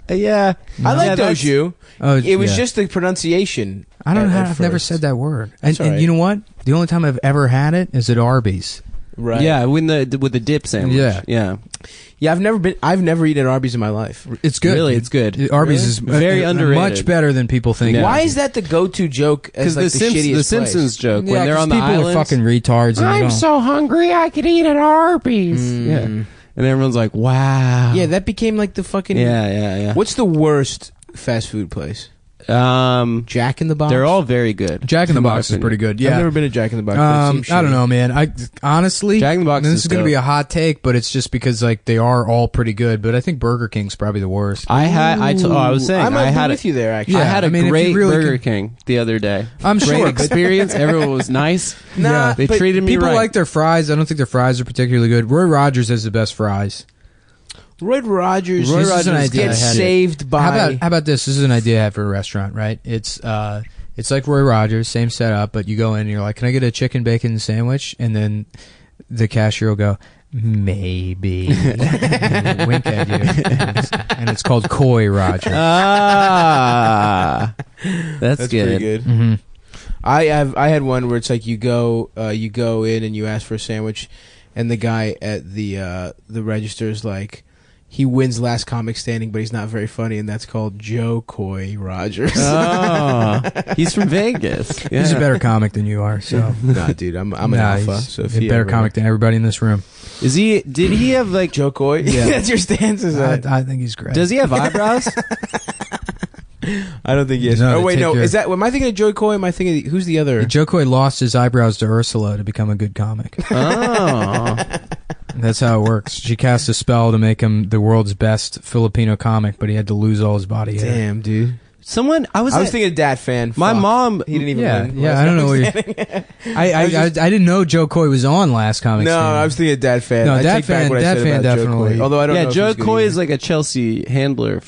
yeah. I like that's- Doju. Oh, It was yeah. just the pronunciation. I don't know. at I've never first. said that word. That's And all right. you know what? The only time I've ever had it is at Arby's. Right. Yeah, with the dip sandwich. Yeah. Yeah. I've never eaten at Arby's in my life. It's good. Really, it's good. Arby's Really? is Very underrated. much better than people think. Yeah. Why is that the go-to joke? Because As like the shittiest the Simpsons place? joke Yeah, when they're 'cause on the people island. are fucking retards. And they don't. hungry I could eat at Arby's. Yeah, and everyone's like, "Wow." Yeah, that became like the fucking. Yeah. What's the worst fast food place? Jack in the Box. They're all very good. Jack in the in my Box is opinion. pretty good. Yeah. I've never been to Jack in the Box. But it seems I don't shitty. know, man. I honestly, Jack in the Box this is is going to be dope. a hot take, but it's just because like they are all pretty good. But I think Burger King's probably the worst. I was saying I might I be had with you there. Actually, Yeah, I had a I mean, if you great really Burger could- King the other day. I'm Great sure, but experience. Everyone was nice. Nah, They but treated me people right. like their fries. I don't think their fries are particularly good. Roy Rogers has the best fries. Roy Rogers. Roy Rogers gets I had it. saved by. How about this? This is an idea I have for a restaurant, right? It's like Roy Rogers, same setup, but you go in and you're like, "Can I get a chicken bacon sandwich?" And then the cashier will go, "Maybe." Wink at you, and it's called Coy Rogers. Ah, that's That's good. pretty good. Mm-hmm. I had one where it's like you go in and you ask for a sandwich, and the guy at the register is like, he wins last comic standing, but he's not very funny, and that's called Joe Coy Rogers. Oh, he's from Vegas. Yeah. He's a better comic than you are. So, Nah, dude, I'm an alpha. he's So if a he better ever- comic than everybody in this room. Is he? Did he have like? Joe Coy. Yeah. That's your stance. Is that? I think he's great. Does he have eyebrows? I don't think he is. No, Oh they wait, take no. your- Is that? Am I thinking of Joe Coy? Am I thinking who's the other? Joe Coy lost his eyebrows to Ursula to become a good comic. Oh, That's how it works. She cast a spell to make him the world's best Filipino comic, but he had to lose all his body hair. Damn, dude. someone. I was thinking of Dat Fan. My Fuck. mom. He didn't even Yeah, win. yeah. I don't know. What I didn't know Joe Coy was on Last Comic No, Standing. I was thinking of Dat Fan. No, I Dat take back Fan- what I Dat said Fan about Joe definitely- Coy. Although I don't know. Yeah, if Joe he's good Coy either. is like a Chelsea handler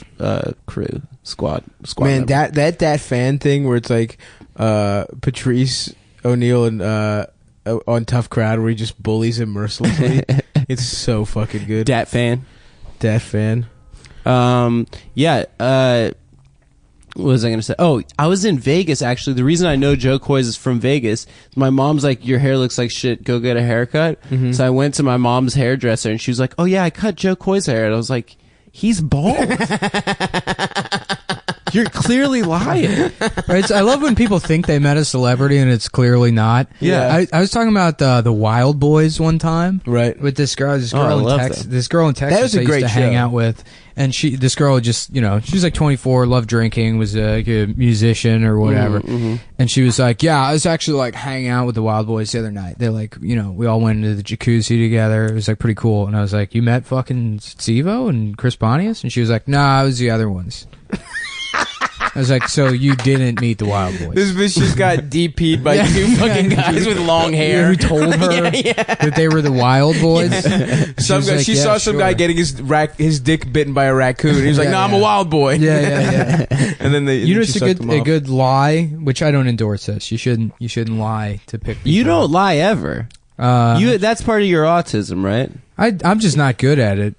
crew squad. Man, member. that fan thing where it's like Patrice O'Neal and on Tough Crowd where he just bullies him mercilessly. It's so fucking good. Dat fan. Dat Fan. Yeah. What was I going to say? Oh, I was in Vegas, actually. The reason I know Joe Coy's is from Vegas, my mom's like, your hair looks like shit. Go get a haircut. Mm-hmm. So I went to my mom's hairdresser, and she was like, oh, yeah, I cut Joe Coy's hair. And I was like, he's bald. You're clearly lying. Right? I love when people think they met a celebrity and it's clearly not. Yeah. I was talking about the Wild Boys one time. Right. With this girl, I in love Texas. them. This girl in Texas was a I used great to hang show. out with, and this girl just, she was like 24, loved drinking, was like a musician or whatever, and she was like, yeah, I was actually like hanging out with the Wild Boys the other night. They're like, we all went into the jacuzzi together. It was like pretty cool, and I was like, you met fucking Steve-O and Chris Pontius? And she was like, nah, it was the other ones. I was like, so you didn't meet the Wild Boys? This bitch just got DP'd by two fucking guys with long hair. Who told her that they were the Wild Boys? Some guy, she saw some guy getting his dick bitten by a raccoon. He was like, Yeah, "No, I'm yeah. a wild boy." Yeah. And then You know, she it's sucked him a off. good lie, which I don't endorse this. You shouldn't lie to pick people. You don't lie ever. That's part of your autism, right? I'm just not good at it.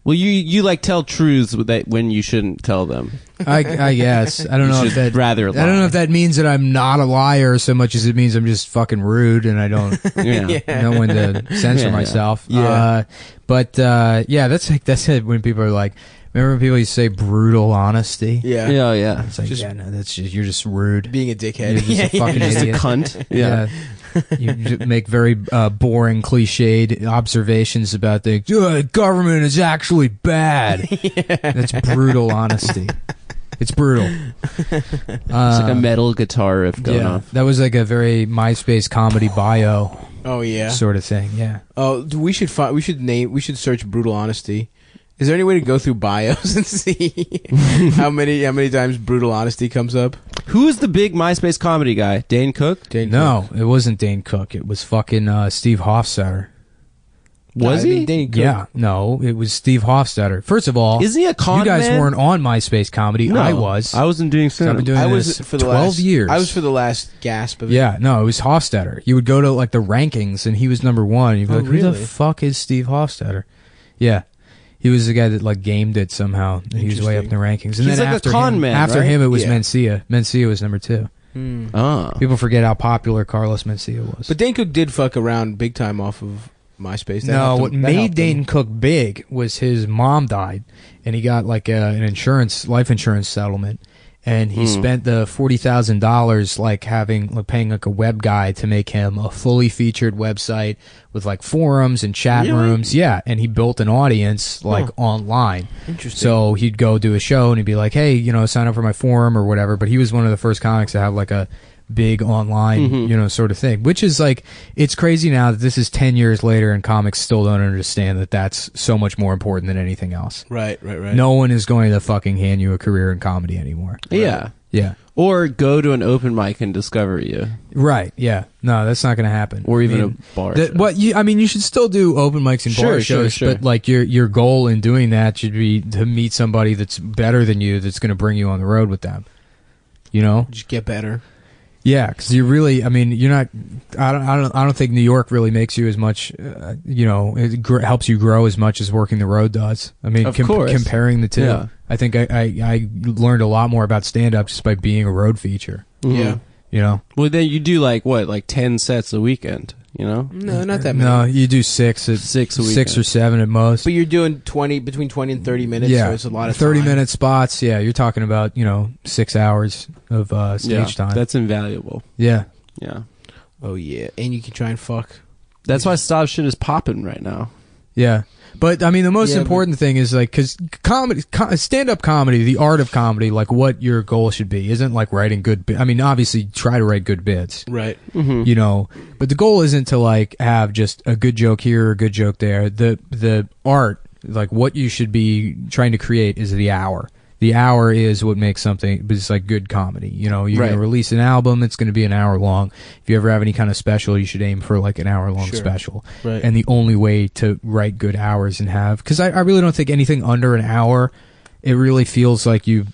Well, you like tell truths that when you shouldn't tell them. I guess. I don't know You if should that rather I don't know lie. if that means that I'm not a liar so much as it means I'm just fucking rude and I don't Yeah. know when to censor Yeah. myself. Yeah. That's it when people are like, remember when people used to say brutal honesty? Yeah. Yeah. It's like, Just- that's just, you're just rude. Being a You're dickhead. just a fucking Just a idiot. cunt. Yeah. You just make very boring, cliched observations about things. Government is actually bad. That's brutal honesty. It's brutal. It's like a metal guitar riff going off. That was like a very MySpace comedy bio Oh yeah. sort of thing. Yeah. Oh, we should search brutal honesty. Is there any way to go through bios and see how many times brutal honesty comes up? Who's the big MySpace comedy guy? Dane Cook? No, it wasn't Dane Cook. It was fucking Steve Hofstadter. Was I mean, he? Dane Cook. Yeah. No, it was Steve Hofstadter. First of all, Isn't he a con you guys man? weren't on MySpace comedy. No, I was. I wasn't doing So I've stand been doing I this was for the 12 last years. I was for the last gasp of it. Yeah, no, it was Hofstadter. You would go to like the rankings, and he was number one. You'd be Oh, like, "Who the really? fuck is Steve Hofstadter?" Yeah, he was the guy that like gamed it somehow. And he was way up in the rankings. And He's then like a after con him, man, after right? him, it was Yeah. Mencia. Mencia was number 2. Oh. People forget how popular Carlos Mencia was. But Dane Cook did fuck around big time off of MySpace. That no, helped what him- that made helped him. Dane Cook big was his mom died, and he got like an life insurance settlement. and he spent the $40,000 paying like a web guy to make him a fully featured website with like forums and chat rooms. Yeah, and he built an audience online. Interesting. So he'd go do a show and he'd be like, "Hey, sign up for my forum or whatever." But he was one of the first comics to have like a big online, sort of thing, which is like, it's crazy now that this is 10 years later and comics still don't understand that that's so much more important than anything else. Right. No one is going to fucking hand you a career in comedy anymore. Yeah. Yeah. Or go to an open mic and discover you. Right. Yeah. No, that's not going to happen. Or even a bar show. You should still do open mics and bar shows, but like your goal in doing that should be to meet somebody that's better than you, that's going to bring you on the road with them. Just get better. Yeah, because you're really, you're not. I don't think New York really makes you as much. It helps you grow as much as working the road does. Of course. Comparing the two, yeah. I think I learned a lot more about stand up just by being a road feature. Yeah. Well, then you do like 10 sets a weekend. No, not that many. No, you do six a weekend. 6 or 7 at most. But you're doing between 20 and 30 minutes. Yeah, so it's a lot of 30-minute spots. Yeah, you're talking about 6 hours of stage time. That's invaluable. Yeah. Oh yeah, and you can try and fuck. That's why Stav shit is popping right now. Yeah. But the most important thing is like, because stand-up comedy, the art of comedy, like what your goal should be, isn't like writing good. Obviously, try to write good bits, right? But the goal isn't to like have just a good joke here or a good joke there. The art, like what you should be trying to create, is the hour. The hour is what makes something, but it's like good comedy. You're going to release an album, it's going to be an hour long. If you ever have any kind of special, you should aim for like an hour long special. Right. And the only way to write good hours and have, because I really don't think anything under an hour, it really feels like you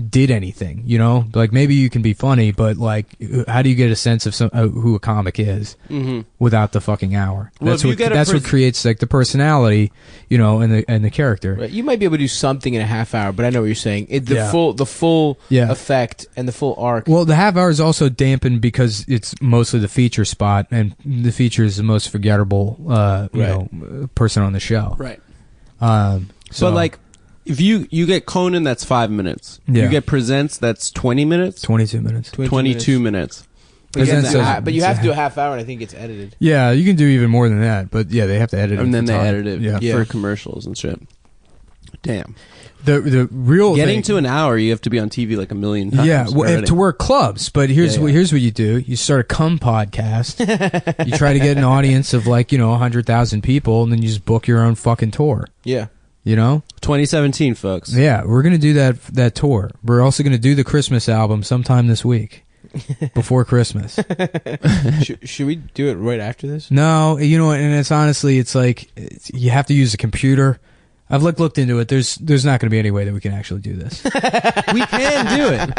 did anything, like maybe you can be funny, but like how do you get a sense of who a comic is without the fucking hour? Well, that's what creates like the personality, and the character. Right. You might be able to do something in a half hour, but I know what you're saying. The full effect and the full arc. Well, the half hour is also dampened because it's mostly the feature spot, and the feature is the most forgettable person on the show. Right. So but like, if you get Conan, that's 5 minutes. Yeah. You get Presents, that's 20 minutes. 22 minutes. 22 minutes. But you have to do a half hour, and I think it's edited. Yeah, you can do even more than that, but yeah, they have to edit it. And then they edit it for commercials and shit. Damn. The real getting thing, to an hour, you have to be on TV like a million times. Yeah, to work clubs. But here's what you do: you start a cum podcast. You try to get an audience of 100,000 people, and then you just book your own fucking tour. Yeah. 2017, folks. Yeah, we're gonna do that tour. We're also gonna do the Christmas album sometime this week, before Christmas. Should we do it right after this? No, and it's honestly, it's like you have to use a computer. I've looked into it. There's not going to be any way that we can actually do this. We can do it.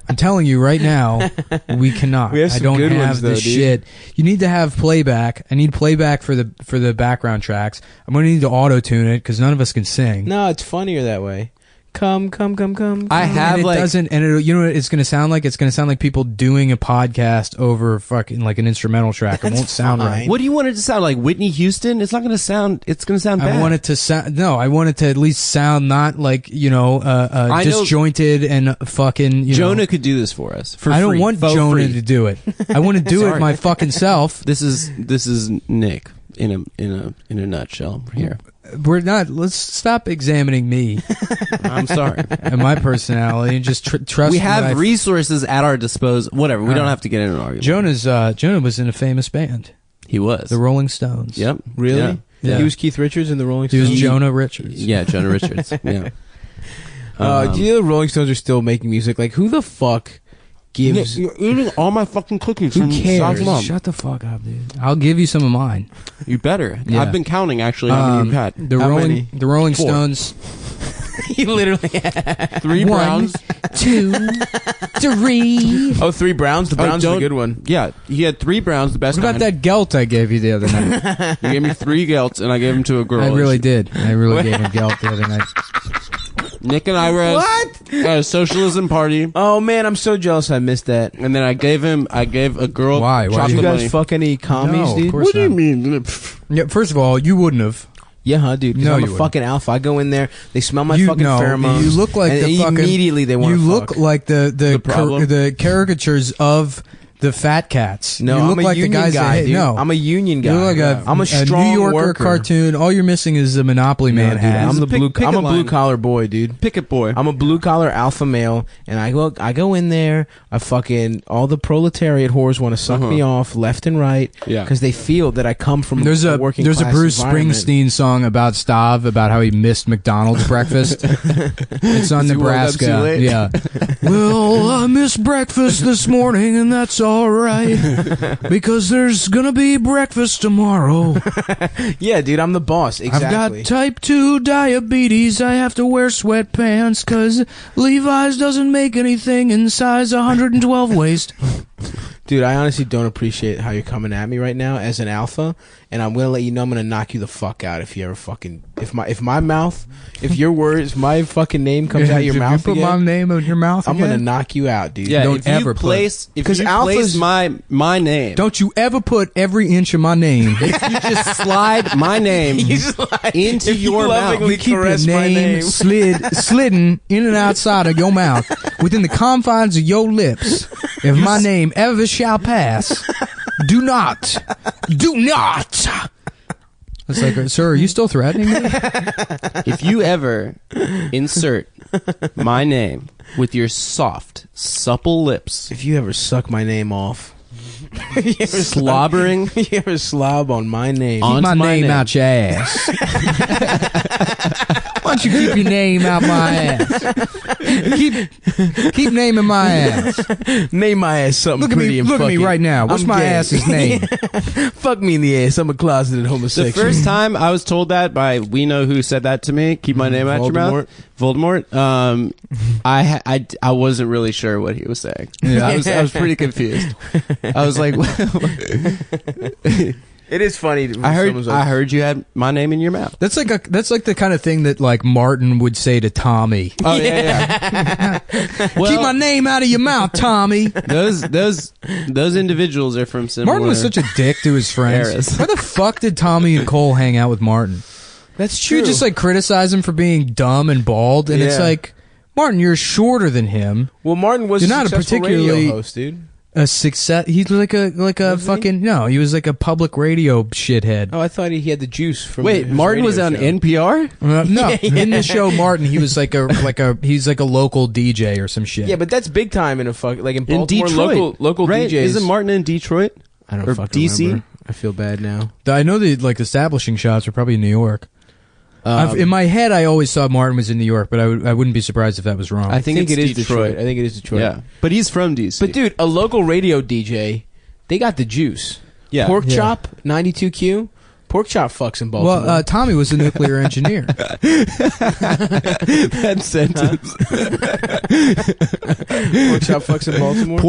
I'm telling you right now, we cannot. We have some I don't good have ones, this though, dude. shit. You need to have playback. I need playback for the background tracks. I'm going to need to auto tune it because none of us can sing. No, it's funnier that way. Come. I have and it doesn't, and it, what it's going to sound like? It's going to sound like people doing a podcast over fucking like an instrumental track. It won't sound right. What do you want it to sound like? Whitney Houston? It's not going to sound. It's going to sound bad. I want it to sound. No, I want it to at least sound not like disjointed and fucking. Jonah could do this for us. For I don't free. want For Jonah free. to do it. I want to do it my fucking self. This is Nick in a nutshell here. We're not. Let's stop examining me I'm sorry. and my personality and just trust. We have resources at our disposal. Whatever. We don't have to get into an argument. Jonah was in a famous band. He was The Rolling Stones. Yep. Really? Yeah. He was Keith Richards in the Rolling He Stones. was Jonah Richards. Yeah, Jonah Richards. Yeah. Do you know the Rolling Stones are still making music? Like, who the fuck gives? You're eating all my fucking cookies. Who from cares? South Mom. Shut the fuck up, dude. I'll give you some of mine. You better. Yeah. I've been counting actually how many you've had. The Rolling Four. Stones. He literally. 3 browns. 2, 3. Oh, 3 browns. The browns are a good one. Yeah, he had 3 browns, the best What about that gelt I gave you the other night? You gave me 3 gelts, and I gave them to a girl. I really did. I really gave him gelt the other night. Nick and I were at a socialism party, Oh man, I'm so jealous. I missed that. and then I gave a girl Why? Why Did chocolate you guys money. fuck any commies, No, of dude? course What do you not. mean? Yeah, first of all, you wouldn't have. Yeah, huh, dude. 'Cause No, I'm you a wouldn't. fucking alpha. I go in there, they smell my fucking pheromones. You look like and the fucking. immediately they want You to look like the problem? the caricatures of the fat cats. No, you look I'm a like union the guys guy, that dude. no. I'm a union guy. You look like I'm a strong New Yorker worker. cartoon. All you're missing is the Monopoly No, Man dude, hat. I'm the blue. picket I'm a blue line. collar boy, dude. Picket boy. I'm a blue collar alpha male, and I go in there. I fucking all the proletariat whores want to suck me off left and right, Yeah. because they feel that I come from There's a working. there's a class Bruce environment. Springsteen song about Stav about how he missed McDonald's breakfast. It's on He woke up too Nebraska. late. Yeah. Well, I missed breakfast this morning, and that's all right because there's gonna be breakfast tomorrow. Yeah, dude, I'm the boss. Exactly. I've got type 2 diabetes. I have to wear sweatpants because Levi's doesn't make anything in size 112 waist. Dude, I honestly don't appreciate how you're coming at me right now as an alpha, and I'm gonna let you know I'm gonna knock you the fuck out if you ever fucking if my mouth, if your words, my fucking name comes out of your If mouth you put my again, name in your mouth I'm again, gonna knock you out, dude. Yeah, Don't if ever you put- place if 'Cause you alphas- place my name. don't you ever put every inch of my name. If you just slide my name into if you your mouth. lovingly You keep your caress my name, name. slidden in and outside of your mouth, within the confines of your lips. If my name ever shall pass, do not. It's like, sir, are you still threatening me? If you ever insert my name with your soft, supple lips, If you ever suck my name off, if you ever slobbering if you ever slob on my name, On- Keep my Onto my name name. out your ass. Why don't you keep your name out my ass? Keep naming my ass. name my ass something Look at pretty me, and look at me fucking- right now. What's I'm my gay. ass's name? Fuck me in the ass. I'm a closeted the homosexual. first time I was told that by we know who said that to me, keep my name out your mouth. Voldemort. I wasn't really sure what he was saying. Yeah. I was pretty confused. I was like, It is funny. when I someone's like, heard you had my name in your mouth. That's like the kind of thing that like Martin would say to Tommy. Oh yeah. Well, Keep my name out of your mouth, Tommy. those individuals are from similar. Martin was such a dick to his friends. Eras. Why the fuck did Tommy and Cole hang out with Martin? That's You true. would just like criticize him for being dumb and bald, and it's Yeah. like, Martin, you're shorter than him. well, Martin was You're a not a successful particularly- radio host, dude. A success. He's like a Was he? fucking no. He was like a public radio shithead. Oh, I thought he had the juice from. Wait, his Martin radio was on show. NPR? No, in the show Martin, he was he's like a local DJ or some shit. Yeah, but that's big time in a fuck like in In Baltimore. Detroit. Local right? DJs. Isn't Martin in Detroit? I don't or fucking DC? remember. I feel bad now. I know the like establishing shots are probably in New York. In my head, I always thought Martin was in New York, but I wouldn't be surprised if that was wrong. I think it it's is Detroit. Detroit. I think it is Detroit. Yeah, but he's from DC. But dude, a local radio DJ, they got the juice. yeah, Pork Yeah. Chop 92Q. Pork Chop fucks in Baltimore. well, Tommy was a nuclear engineer. that sentence. Pork Chop fucks in Baltimore.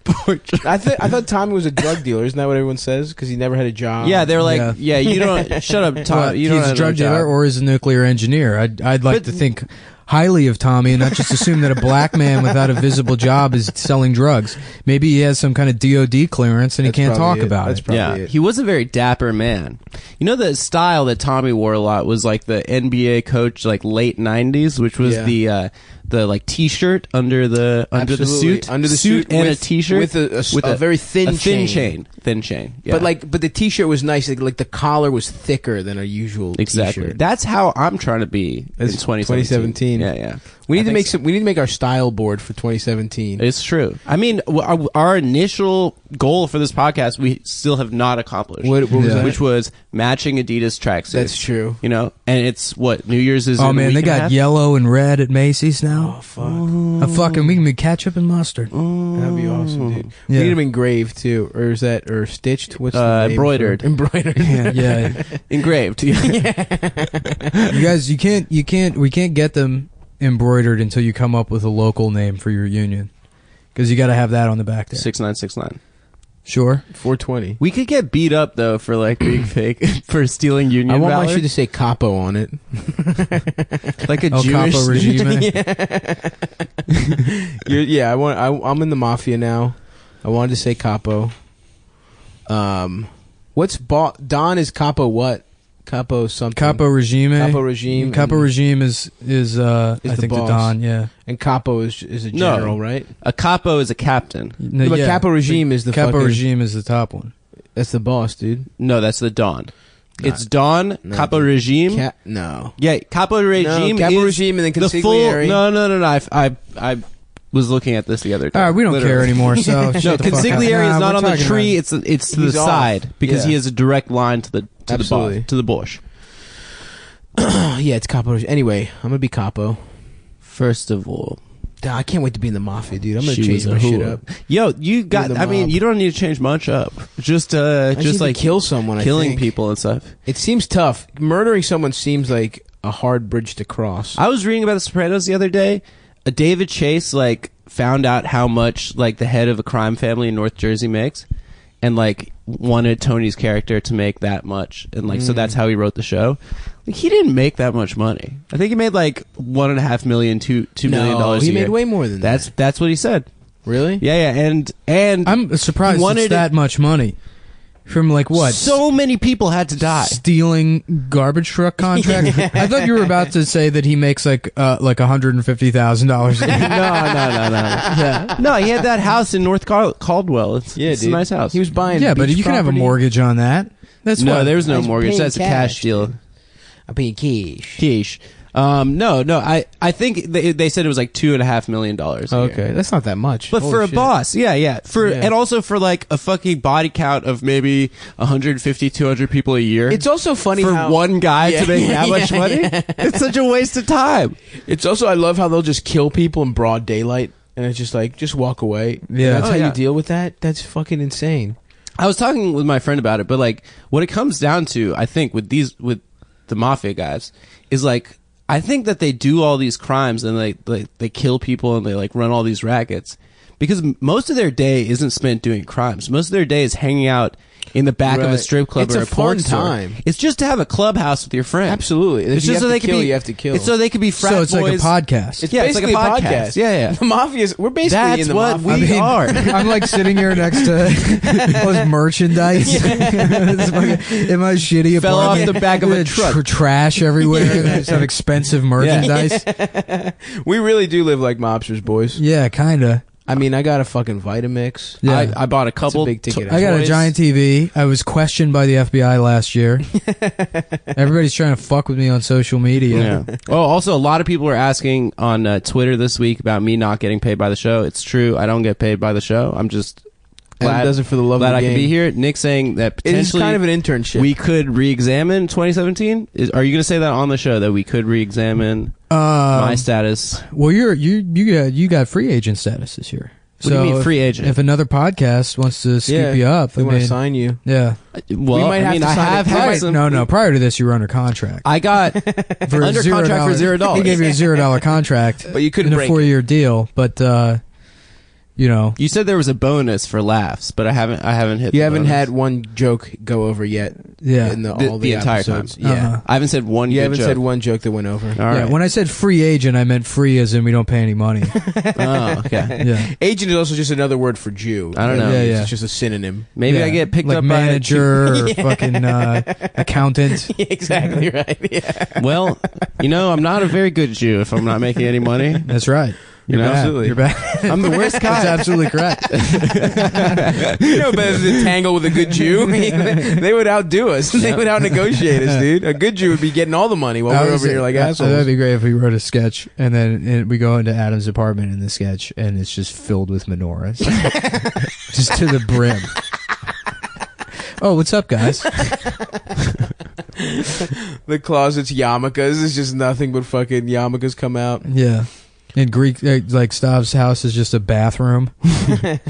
Port. I thought Tommy was a drug dealer. Isn't that what everyone says? Because he never had a job. Yeah, they were like, Yeah. yeah, you don't. Shut up, Tom. Well, You don't he's have a drug no job. dealer or is a nuclear engineer. I'd like But- to think highly of Tommy and not just assume that a black man without a visible job is selling drugs. Maybe he has some kind of DOD clearance and he That's can't probably talk it. about That's it. probably Yeah, it. he was a very dapper man. You know, the style that Tommy wore a lot was like the NBA coach, like late '90s, which was Yeah. the like T-shirt under the Absolutely. suit, Under the suit and with- a T-shirt with a very thin chain. Yeah. But the T-shirt was nice. Like the collar was thicker than a usual exactly. T-shirt. That's how I'm trying to be in That's 2017. Yeah. We need I to make think We need to make our style board for 2017. It's true. I mean, our initial goal for this podcast, we still have not accomplished. What was Yeah. that? Which was matching Adidas tracksuits. That's true. You know, and it's what New Year's is. Oh in a man, week they and a got half? yellow and red at Macy's now. Oh fuck, We can be ketchup and mustard. that'd be awesome, dude. Yeah. We need them engraved too, or is that or stitched? What's the name for Embroidered. it? Embroidered. Yeah, engraved. you guys, we can't get them embroidered until you come up with a local name for your union, because you got to have that on the back there. 6969. Sure. 420. We could get beat up though for like being fake for stealing union I want my valor. shit to say capo on it. Like a El Jewish Capo regime. I'm in the mafia now. I wanted to say capo. What's Don is capo what? Capo something. Capo Regime. Capo Regime. Capo Regime is I the think boss. the Don. Yeah. And Capo is a general, right? A capo is a captain. No, But Capo Regime is the Capo fucking, Regime is the top one. That's the boss, dude. No, that's the Don. It's Don, No, Capo dude. Regime. No. Yeah, Capo Regime. Capo is Regime and then the full. Consigliere. No. I was looking at this the other day. All right, we don't Literally. care anymore. So No, shut the fuck up. Consigliere is Nah, not we're on the talking tree. about- It's to the He's off. side because Yeah. he has a direct line to the Absolutely. to the bush. Yeah, it's Capo Regime. Anyway, I'm gonna be Capo. First of all, I can't wait to be in the mafia, dude. I'm gonna she change was a my shit whore. up. Yo, you got. the I mean, mob. you don't need to change much up. Just I just need like to kill someone. I killing think. people and stuff. It seems tough. Murdering someone seems like a hard bridge to cross. I was reading about The Sopranos the other day. David Chase found out how much the head of a crime family in North Jersey makes, and wanted Tony's character to make that much, and so that's how he wrote the show. He didn't make that much money. I think he made $1.5 million, $2 million dollars. He a made year. way more than that. That's what he said. Really? Yeah, and I'm surprised he wanted it's that much money from what? So many people had to die. Stealing garbage truck contracts. I thought you were about to say that he makes $150,000 a year. No. No, he had that house in North Caldwell. It's a dude. nice house. He was buying. Yeah, but beach you can have a property. mortgage on that. That's no, what there was no He's mortgage. paying That's a cash, cash deal. dude. I'm paying cash. Quiche. No. I think they said it was $2.5 million. A year. Okay, that's not that much. But Holy for a shit. boss, yeah. Yeah. And also for a fucking body count of maybe 150, 200 people a year. It's also funny for how one guy Yeah. to make that much Yeah. money. It's such a waste of time. It's also I love how they'll just kill people in broad daylight, and it's just just walk away. Yeah. That's Oh, how yeah. you deal with that. That's fucking insane. I was talking with my friend about it, but what it comes down to, I think, with the mafia guys, is I think that they do all these crimes and they kill people and they run all these rackets because most of their day isn't spent doing crimes. Most of their day is hanging out in the back of a Right. strip club It's or a a porn fun store. time. It's just to have a clubhouse with your friends. Absolutely. If It's you just have so to they can kill, be. you have to kill. It's so they can be frat So it's boys. like a podcast. It's Yeah, it's basically like a a podcast. podcast. Yeah. The mafia is. We're basically That's in the what mafia. we are. I'm sitting here next to all this merchandise. In my shitty Fell off apartment. the back of a With truck. trash everywhere. There's some expensive merchandise. We really do live like mobsters, boys. Yeah, kinda. I mean, I got a fucking Vitamix. Yeah. I bought a couple. big ticket. I got a toys. giant TV. I was questioned by the FBI last year. Everybody's trying to fuck with me on social media. Yeah. Oh, also, a lot of people were asking on Twitter this week about me not getting paid by the show. It's true. I don't get paid by the show. I'm just Adam glad, does it for the love glad of the I game. could be here. Nick saying that It is potentially kind of an internship. we could re-examine 2017. Are you going to say that on the show that we could re-examine my status? Well, you got free agent status this year. What do you mean free agent? If another podcast wants to scoop Yeah, you up, they want to sign you. yeah. Well, might I have mean, to I sign have it. had Prior- some. No. Prior to this, you were under contract. I got For under contract for $0. He gave you a $0 contract, But you couldn't in a break it. 4-year deal. But You said there was a bonus for laughs, but I haven't hit. You the haven't bonus. had one joke go over yet. Yeah. In The- all the entire episodes. time. Yeah. Uh-huh. I haven't said one. You good haven't joke. said one joke that went over. All yeah, right. when I said free agent, I meant free as in we don't pay any money. Oh, okay. Yeah. Agent is also just another word for Jew. I don't know. Yeah, yeah. It's just a synonym. Maybe Yeah. I get picked like up manager or fucking accountant. Exactly right. Yeah. by. Well, I'm not a very good Jew if I'm not making any money. That's right. You know? Absolutely. You're back. I'm the worst That's kind. absolutely correct. You know better than tangle with a good Jew. They would outdo us. They would out-negotiate us, dude. A good Jew would be getting all the money while we're over here like That'd assholes. be great if we wrote a sketch and then we go into Adam's apartment in the sketch and it's just filled with menorahs. Just to the brim. Oh, what's up, guys? The closet's yarmulkes. It's just nothing but fucking yarmulkes come out. Yeah. In Greek, like Stav's house is just a bathroom,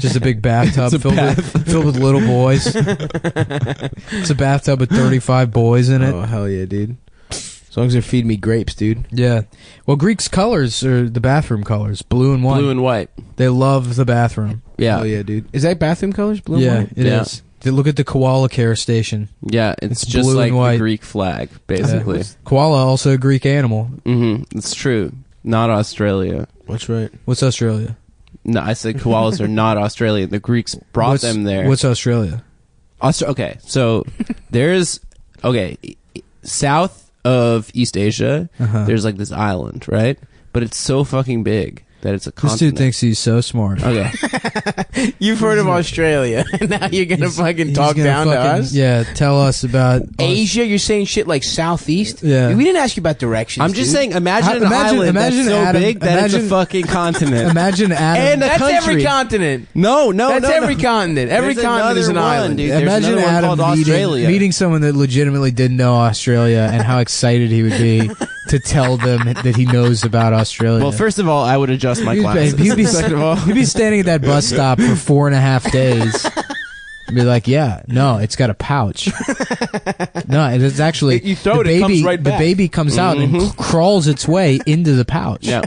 just a big bathtub filled with little boys. It's a bathtub with 35 boys in it. Oh, hell yeah, dude. As long as they're feeding me grapes, dude. Yeah. Well, Greek's colors are the bathroom colors, blue and white. Blue and white. They love the bathroom. Yeah. Oh, yeah, dude. Is that bathroom colors? Blue and Yeah, white? it is. Yeah. They look at the koala care station. Yeah, it's It's just blue like and white. the Greek flag, basically. Yeah. Koala, also a Greek animal. It's true. Not Australia. That's right. What's Australia? No, I said koalas are not Australian. The Greeks brought them there. What's Australia? Okay, so there's south of East Asia, there's like this island, right? But it's so fucking big that it's a This continent. dude thinks he's so smart. Okay. You've heard of Australia, and now you're gonna fucking He's talk gonna down to fucking- us. Yeah, tell us about Asia, you're saying shit like southeast. Yeah. We didn't ask you about directions. I'm just dude. saying, imagine an Imagine- island imagine that's so Adam- big that it's a imagine- fucking continent. Imagine Adam. And a That's country. every continent. No, That's every continent. Every There's continent is an another one, island. dude. There's Imagine another one Adam called Australia. meeting someone that legitimately didn't know Australia and how excited he would be to tell them that he knows about Australia. Well, first of all, I would adjust my glasses. He'd be standing at that bus stop for 4.5 days. And be like, yeah, no, it's got a pouch. No, it's actually You throw the it, it comes baby. right The back. baby comes out and crawls its way into the pouch. Yeah.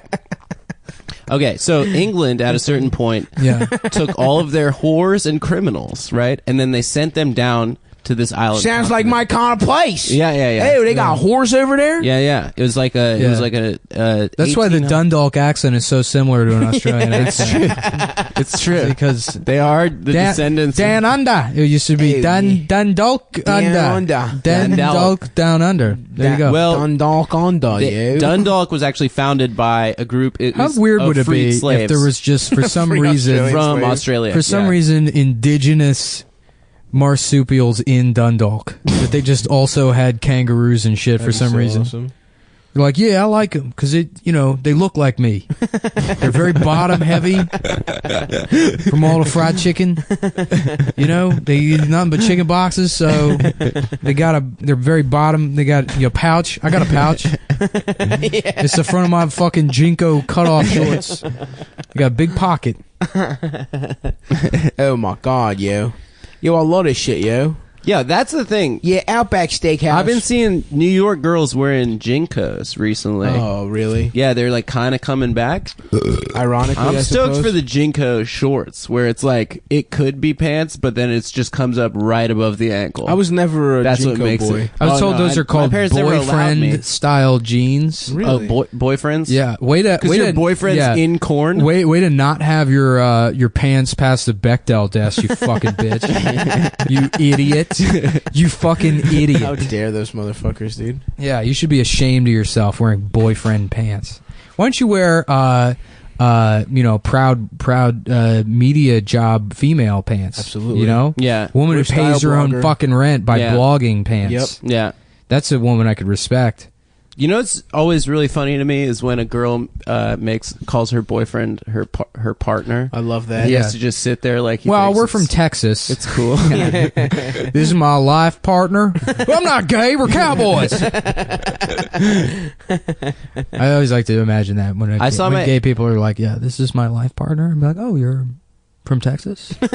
Okay, so England at a certain point Yeah. took all of their whores and criminals, right? And then they sent them down to this island. Sounds like my kind of place. Yeah. Hey, they got whores over there. Yeah. It was like a. Yeah. It was like a. That's why the 1800 Dundalk accent is so similar to an Australian accent. It's true Because they are the descendants. Dan Under. It used to be Hey, Dundalk Under. Dundalk Down Under. There you go. Well, Dundalk under you. Dundalk was actually founded by a group. How weird would it be slaves if there was just, for some Free reason, Australian from slaves. Australia? for some Yeah. reason, indigenous marsupials in Dundalk that they just also had kangaroos and shit for some reason. Awesome. They're like, yeah, I like them because they look like me. They're very bottom heavy from all the fried chicken. They eat nothing but chicken boxes, so they're very bottom. They got pouch. I got a pouch. It's the front of my fucking Jinko cutoff shorts. I got a big pocket. Oh my god, yo. Yo, I love this shit, yo. Yeah, that's the thing. Yeah, Outback Steakhouse. I've been seeing New York girls wearing Jinkos recently. Oh, really? Yeah, they're like kind of coming back. Ironically, I'm I stoked suppose. for the Jinko shorts, where it's like it could be pants, but then it just comes up right above the ankle. I was never a That's what Jinko makes boy. it. I was Oh, told no, those I- are called my parents never allowed me. boyfriend style jeans. Really? Boyfriends. Yeah, way to because your boyfriend's in corn. Way to not have your pants past the Bechdel test, you fucking bitch. You idiot. You fucking How idiot. dare those motherfuckers, dude? Yeah, you should be ashamed of yourself wearing boyfriend pants. Why don't you wear proud media job female pants? Absolutely. Yeah. Woman We're who pays style her own blogger. fucking rent by Yeah. blogging pants. Yep. Yeah. That's a woman I could respect. You know what's always really funny to me is when a girl calls her boyfriend her partner. I love that. He Yeah. has to just sit there like. He Well, thinks we're it's- from Texas. It's cool. This is my life partner. Well, I'm not gay. We're cowboys. I always like to imagine that when when gay people are like, "Yeah, this is my life partner." I'm like, "Oh, you're from Texas? You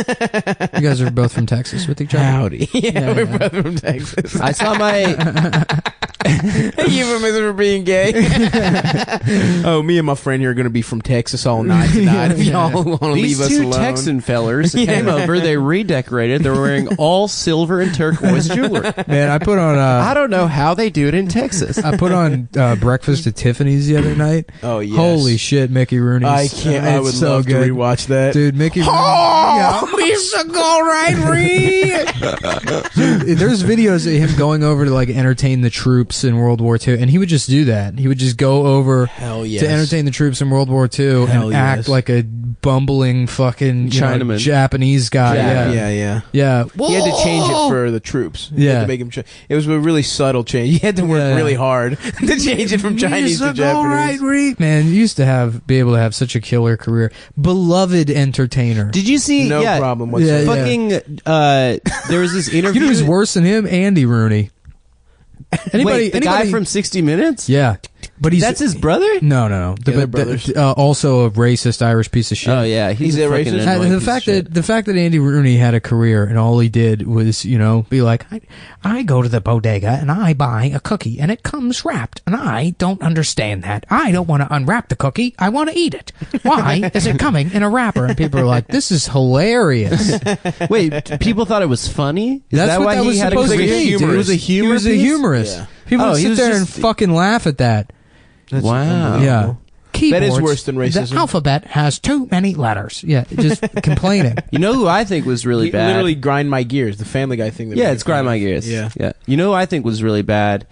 guys are both from Texas with each other?" Howdy. Yeah, we're yeah. both from Texas. I saw my. Euphemism for being gay. Oh, me and my friend here are going to be from Texas all night tonight. If y'all want to These leave us two alone. Texan fellers came over. They redecorated. They're wearing all silver and turquoise jewelry. Man, I put on I don't know how they do it in Texas. I put on Breakfast at Tiffany's the other night. Oh, yes. Holy shit, Mickey Rooney's. I can't. I It's would so love good. to rewatch that. Dude, Mickey Rooney. Oh, it's a go right, Dude, there's videos of him going over to like entertain the troops in World War II, and he would just do that. He would just go over Hell yes. to entertain the troops in World War II Hell and yes. act like a bumbling fucking Chinaman. Japanese guy. Yeah. Yeah. He had to change it for the troops. He had Yeah. to make him. It was a really subtle change. He had to work Yeah. really hard to change it from Chinese to Japanese. Man, you used to be able to have such a killer career. Beloved entertainer. Did you see? No yeah, problem whatsoever. Yeah. Fucking. There was this interview. You know who's worse than him? Andy Rooney. Wait, the guy from 60 Minutes? Yeah. But That's his brother? No. they're brothers. Also a racist Irish piece of shit. Oh yeah, he's He's a a fucking racist? annoying The piece fact of shit. that Andy Rooney had a career and all he did was, be like, I go to the bodega and I buy a cookie and it comes wrapped and I don't understand that. I don't want to unwrap the cookie. I want to eat it. Why is it coming in a wrapper? And people are like, this is hilarious. Wait, people thought it was funny? Is That's that what why that he was had supposed a to be. He dude. was a humor. He was a piece? humorist. Yeah. People Oh, would he sit was there and just- fucking laugh at that. Wow. Yeah. Keyboards, That is worse than racism. The alphabet has too many letters. Yeah, just complaining. You know who I think was really You bad? literally grind my gears. The Family Guy thing. That Yeah, we it's made fun grind my of. gears. Yeah. You know who I think was really bad?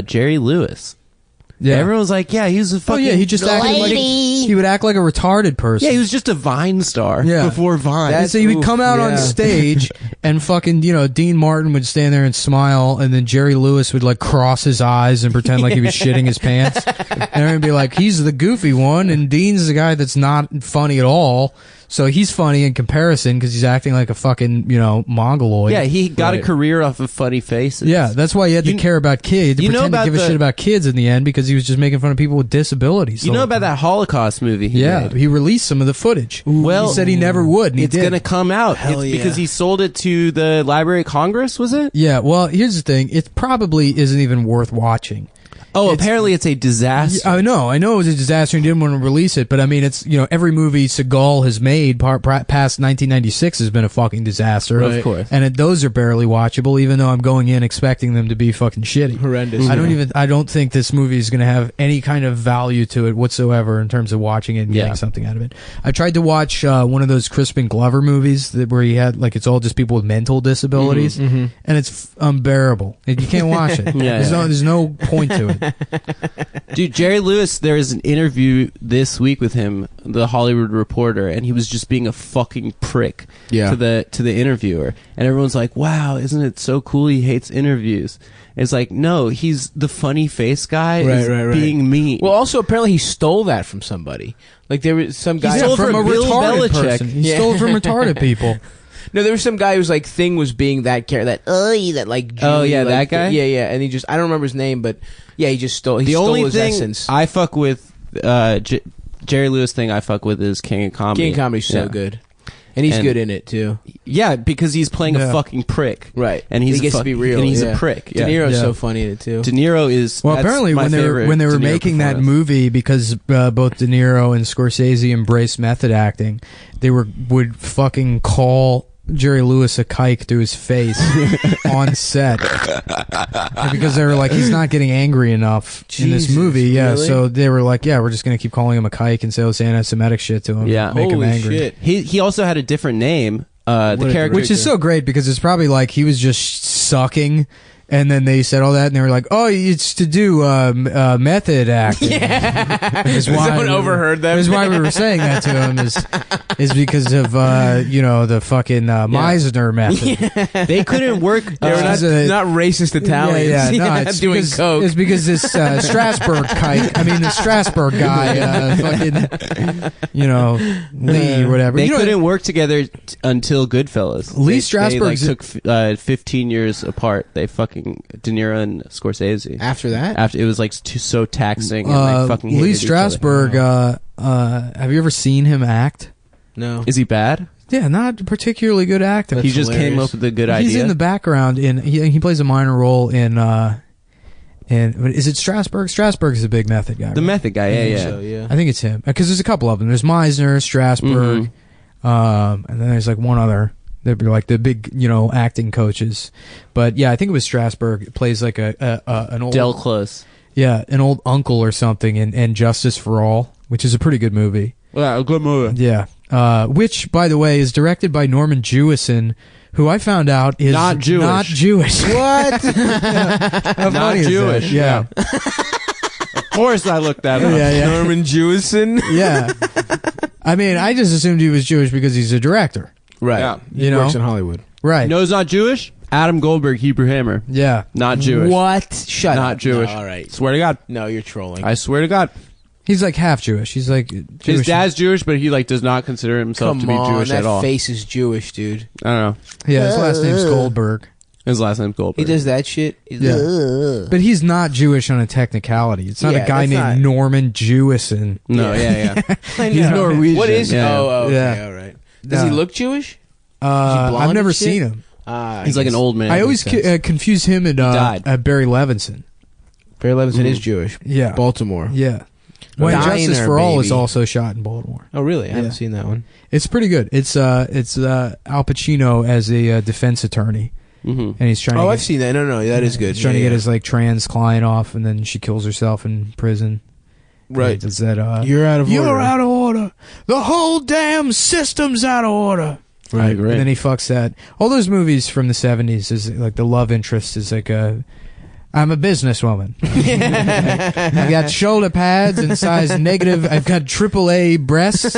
Jerry Lewis. Yeah. Everyone was like, yeah, he was a fucking... Oh yeah, he just acted like he would act like a retarded person. Yeah, he was just a Vine star before Vine. And so he would come out on stage and fucking, Dean Martin would stand there and smile, and then Jerry Lewis would like cross his eyes and pretend like he was shitting his pants. And everyone would be like, he's the goofy one, and Dean's the guy that's not funny at all. So he's funny in comparison because he's acting like a fucking, mongoloid. Yeah, he got a career off of funny faces. Yeah, that's why he had to care about kids. He had to pretend to give a shit about kids in the end because he was just making fun of people with disabilities. You know about that Holocaust movie he made? He released some of the footage. Well, he said he never would, and it's going to come out. Because he sold it to the Library of Congress, was it? Yeah, well, here's the thing. It probably isn't even worth watching. Oh, apparently it's a disaster. I know it was a disaster and he didn't want to release it, but I mean, it's, every movie Seagal has made past 1996 has been a fucking disaster. Right. Of course. And those are barely watchable, even though I'm going in expecting them to be fucking shitty. Horrendous. I don't think this movie is going to have any kind of value to it whatsoever in terms of watching it and getting something out of it. I tried to watch one of those Crispin Glover movies where he had, like, it's all just people with mental disabilities, and it's unbearable. You can't watch it. There's no point to it. Dude, Jerry Lewis, there is an interview this week with him, the Hollywood Reporter, and he was just being a fucking prick to the interviewer. And everyone's like, wow, isn't it so cool he hates interviews? It's like, no, he's the funny face guy being mean. Well, also, apparently he stole that from somebody. Like, there was some guy... He stole from a retarded person. He stole from retarded people. No, there was some guy whose like thing was being that like Jewy, that guy. And he just I don't remember his name, but he just stole. He stole his essence. I fuck with Jerry Lewis thing. I fuck with is King of Comedy. King of Comedy's so good, and he's good in it too. Yeah, because he's playing a fucking prick, right? And he gets to be real, and he's a prick. De Niro's so funny in it too. De Niro is apparently when they were making that movie, because both De Niro and Scorsese embraced method acting, they would fucking call Jerry Lewis a kike to his face on set because they were like, he's not getting angry enough in this movie. Really? So they were like, we're just gonna keep calling him a kike and say all this anti-Semitic shit to him. Yeah, make him angry. Shit. He also had a different name. The character, which is so great because it's probably like he was just sucking. And then they said all that, and they were like, "Oh, it's to do method acting." Yeah, someone overheard them. That's why we were saying that to him is because of the fucking Meisner method. They couldn't work. They were not racist Italians. It's doing coke. It's because this Strasbourg the Strasbourg guy, Lee or whatever. They couldn't work together until Goodfellas. Lee Strasberg took 15 years apart. They fucking De Niro and Scorsese. After that, it was like so taxing. And they fucking hated Lee each Strasberg. Have you ever seen him act? No. Is he bad? Yeah, not a particularly good actor. He just came up with a good idea. He's in the background he plays a minor role in is it Strasberg? Strasberg is a big method guy. The method guy, yeah. I think it's him because there's a couple of them. There's Meisner, Strasberg, and then there's like one other. They'd be like the big, acting coaches. But yeah, I think it was Strasberg. It plays like an old Del Close. Yeah, an old uncle or something in Justice for All, which is a pretty good movie. Yeah, a good movie. Yeah. Which, by the way, is directed by Norman Jewison, who I found out is not Jewish. Not Jewish. What? Not Jewish. Yeah. Of course I looked that up. Yeah. Norman Jewison? Yeah. I mean, I just assumed he was Jewish because he's a director. Right. Yeah. He works in Hollywood. Right. No, he's not Jewish? Adam Goldberg, Hebrew Hammer. Yeah. Not Jewish. What? Shut up. Not Jewish. No, all right. Swear to God. No, you're trolling. I swear to God. He's like half Jewish. He's like Jewish. His dad's Jewish, but he does not consider himself to be Jewish at all. That face is Jewish, dude. I don't know. Yeah, his last name's Goldberg. His last name's Goldberg. He does that shit? Yeah. But he's not Jewish on a technicality. It's not a guy named Norman Jewison. No, yeah. He's Norwegian. What is? Yeah. Oh, okay, Yeah. all right. Does he look Jewish? I've never seen him. He's like an old man. I always confuse him and Barry Levinson. Barry Levinson is Jewish. Yeah. Baltimore. Yeah. Well, Justice for All is also shot in Baltimore. Oh, really? I haven't seen that one. It's pretty good. It's Al Pacino as a defense attorney, and he's trying. I've seen that. No, that is good. He's trying to get his trans client off, and then she kills herself in prison. Right. It's that you're out of order. You're out of order. The whole damn system's out of order. Right. I agree. And then he fucks that. All those movies from the 70s is like the love interest is like a I'm a businesswoman. I've got shoulder pads in size negative. I've got AAA breasts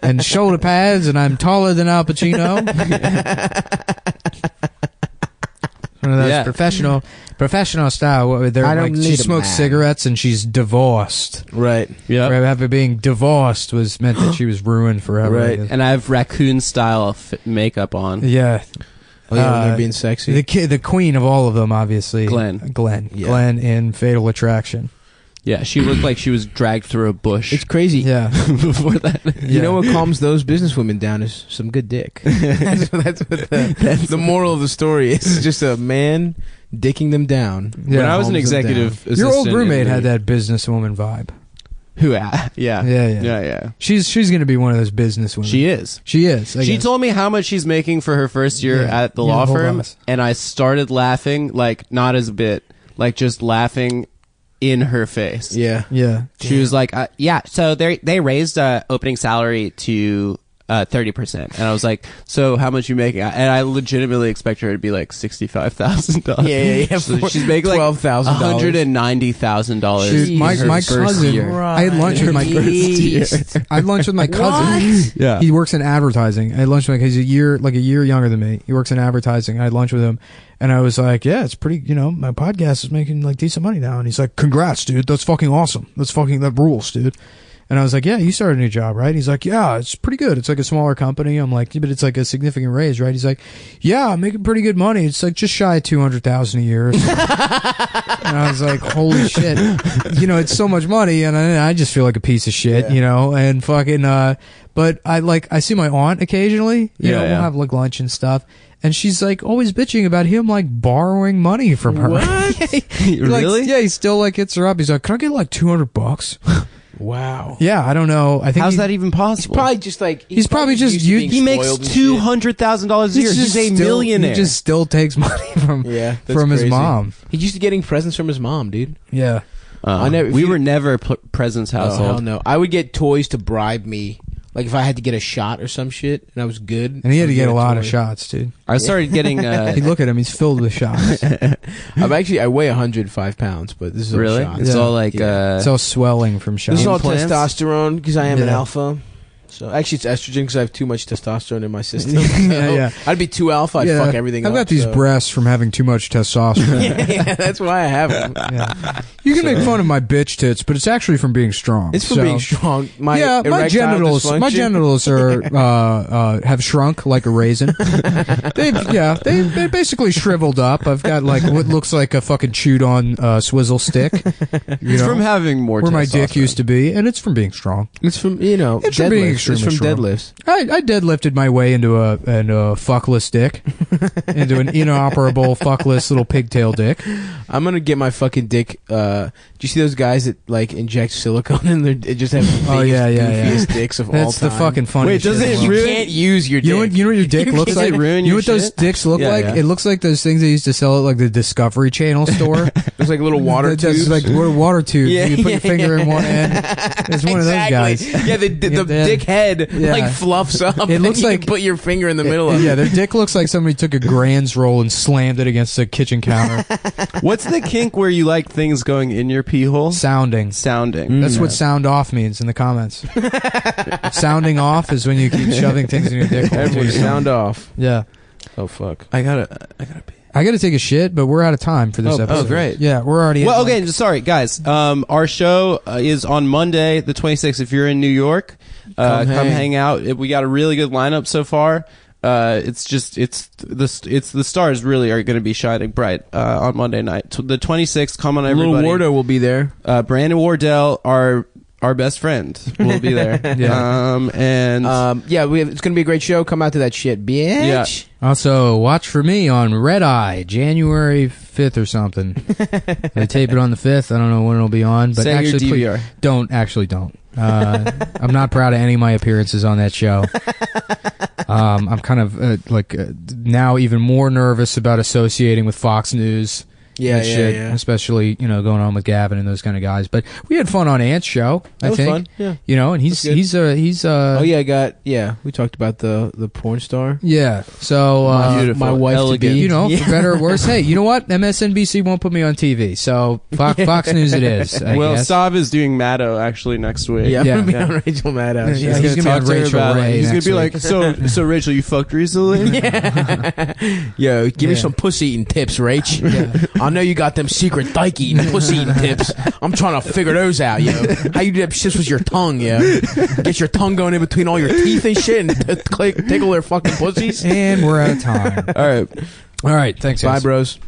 and shoulder pads, and I'm taller than Al Pacino. One of those professional style. She smokes cigarettes and she's divorced. Right. Yeah. After being divorced was meant that she was ruined forever. Right. And I have raccoon style makeup on. Yeah. Oh, yeah, they're being sexy. The queen of all of them, obviously. Yeah. Glenn in Fatal Attraction. Yeah, she looked like she was dragged through a bush. It's crazy. Yeah. Before that. You know what calms those businesswomen down is some good dick. that's what the moral of the story is. It's just a man dicking them down. Yeah. When I was an executive assistant, your old roommate had that businesswoman vibe. Who? Yeah. She's going to be one of those businesswomen. She is. She told me how much she's making for her first year at the law firm, and I started laughing, like not as a bit, like just laughing in her face. Yeah. She was like, so they raised opening salary to 30%, and I was like, so how much you making? And I legitimately expect her to be like $65,000. Yeah. So she's making like $12,000, $190,000. My cousin, I had lunch with my I had lunch with my cousin. Yeah, he works in advertising. I had lunch with him. He's a year younger than me. He works in advertising. I had lunch with him, and I was like, yeah, it's pretty. My podcast is making like decent money now. And he's like, congrats, dude. That's fucking awesome. That rules, dude. And I was like, yeah, you started a new job, right? He's like, yeah, it's pretty good. It's like a smaller company. I'm like, yeah, but it's like a significant raise, right? He's like, yeah, I'm making pretty good money. It's like just shy of $200,000 a year. And I was like, holy shit. It's so much money. And I just feel like a piece of shit, and fucking, but I see my aunt occasionally, we'll have like lunch and stuff. And she's like always bitching about him like borrowing money from her. What? Really? He still like hits her up. He's like, can I get like $200? Wow. Yeah, I don't know. I think how's that even possible? He's probably just like he's probably just he makes $200,000 a year. He's a millionaire. He just still takes money from his mom. He's used to getting presents from his mom, dude. Yeah. We were never President's household. Oh, hell no. I would get toys to bribe me. Like if I had to get a shot or some shit and I was good. And he had to get a lot of shots, dude. I started getting Hey, look at him, he's filled with shots. I weigh 105 pounds, but this is really all shots. It's all like it's all swelling from shots. This is all Implants? testosterone because I am an alpha. So actually, it's estrogen because I have too much testosterone in my system. Yeah. I'd be too alpha. I'd fuck everything up. I've got these breasts from having too much testosterone. yeah, that's why I have them. Yeah. You can make fun of my bitch tits, but it's actually from being strong. It's from being strong. My genitals are have shrunk like a raisin. They basically shriveled up. I've got like what looks like a fucking chewed on swizzle stick. It's from having more where my dick used to be, and it's from being strong. It's from it's from being it's from strong. deadlifts. I deadlifted my way into a fuckless dick, into an inoperable fuckless little pigtail dick. I'm gonna get my fucking dick. Do you see those guys that like inject silicone and they just have the goofiest dicks of all time? That's the fucking funny. Wait, does it? You can't use your dick. You know what your dick looks like? Ruin you know what those dicks look like? Yeah. It looks like those things they used to sell at like the Discovery Channel store. There's like little water tubes. Like water tubes. You put your finger in one end. It's one of those guys. Yeah, the dick head like fluffs up. It looks like you put your finger in the middle of it. Yeah, their dick looks like somebody took a Grands roll and slammed it against the kitchen counter. What's the kink where you like things going in your pee hole? Sounding. That's what sound off means in the comments. Sounding off is when you keep shoving things in your dick hole. Everybody sound off. Yeah. Oh fuck. I gotta pee. I gotta take a shit, but we're out of time for this episode. Oh, great. Yeah, we're already. Well, okay. Sorry, guys. Our show is on Monday, the 26th. If you're in New York, come hang out. We got a really good lineup so far. It's the stars really are going to be shining bright on Monday night. The 26th. Come on, everybody. Little Wardo will be there. Brandon Wardell, our best friend, will be there. It's gonna be a great show. Come out to that shit, bitch. Yeah. Also, watch for me on Red Eye, January 5th or something. They tape it on the 5th. I don't know when it'll be on, but Say your DVR. Don't. I'm not proud of any of my appearances on that show. I'm kind of now even more nervous about associating with Fox News. Yeah, shit, yeah. especially going on with Gavin and those kind of guys. But we had fun on Ant's show. That I was think. fun. Yeah. And he's Oh yeah, we talked about the porn star. Yeah. So my wife elegant. to be. for better or worse. Hey, you know what? MSNBC won't put me on TV, so Fox News it is. I guess. Stav is doing Maddow actually next week. Yeah, I'm Yeah. gonna be on Rachel Maddow. Yeah, He's he's gonna gonna be talk on to her Rachel about Ray He's gonna next be week. like, so Rachel, you fucked recently? Yo, give me Yeah. some pussy eating tips, Rach. I know you got them secret dyke eating pussy eating tips. I'm trying to figure those out, yo. How you do that shit with your tongue, yo? Get your tongue going in between all your teeth and shit and tickle their fucking pussies. And we're out of time. All right. All right. Thanks, Bye, guys. bros.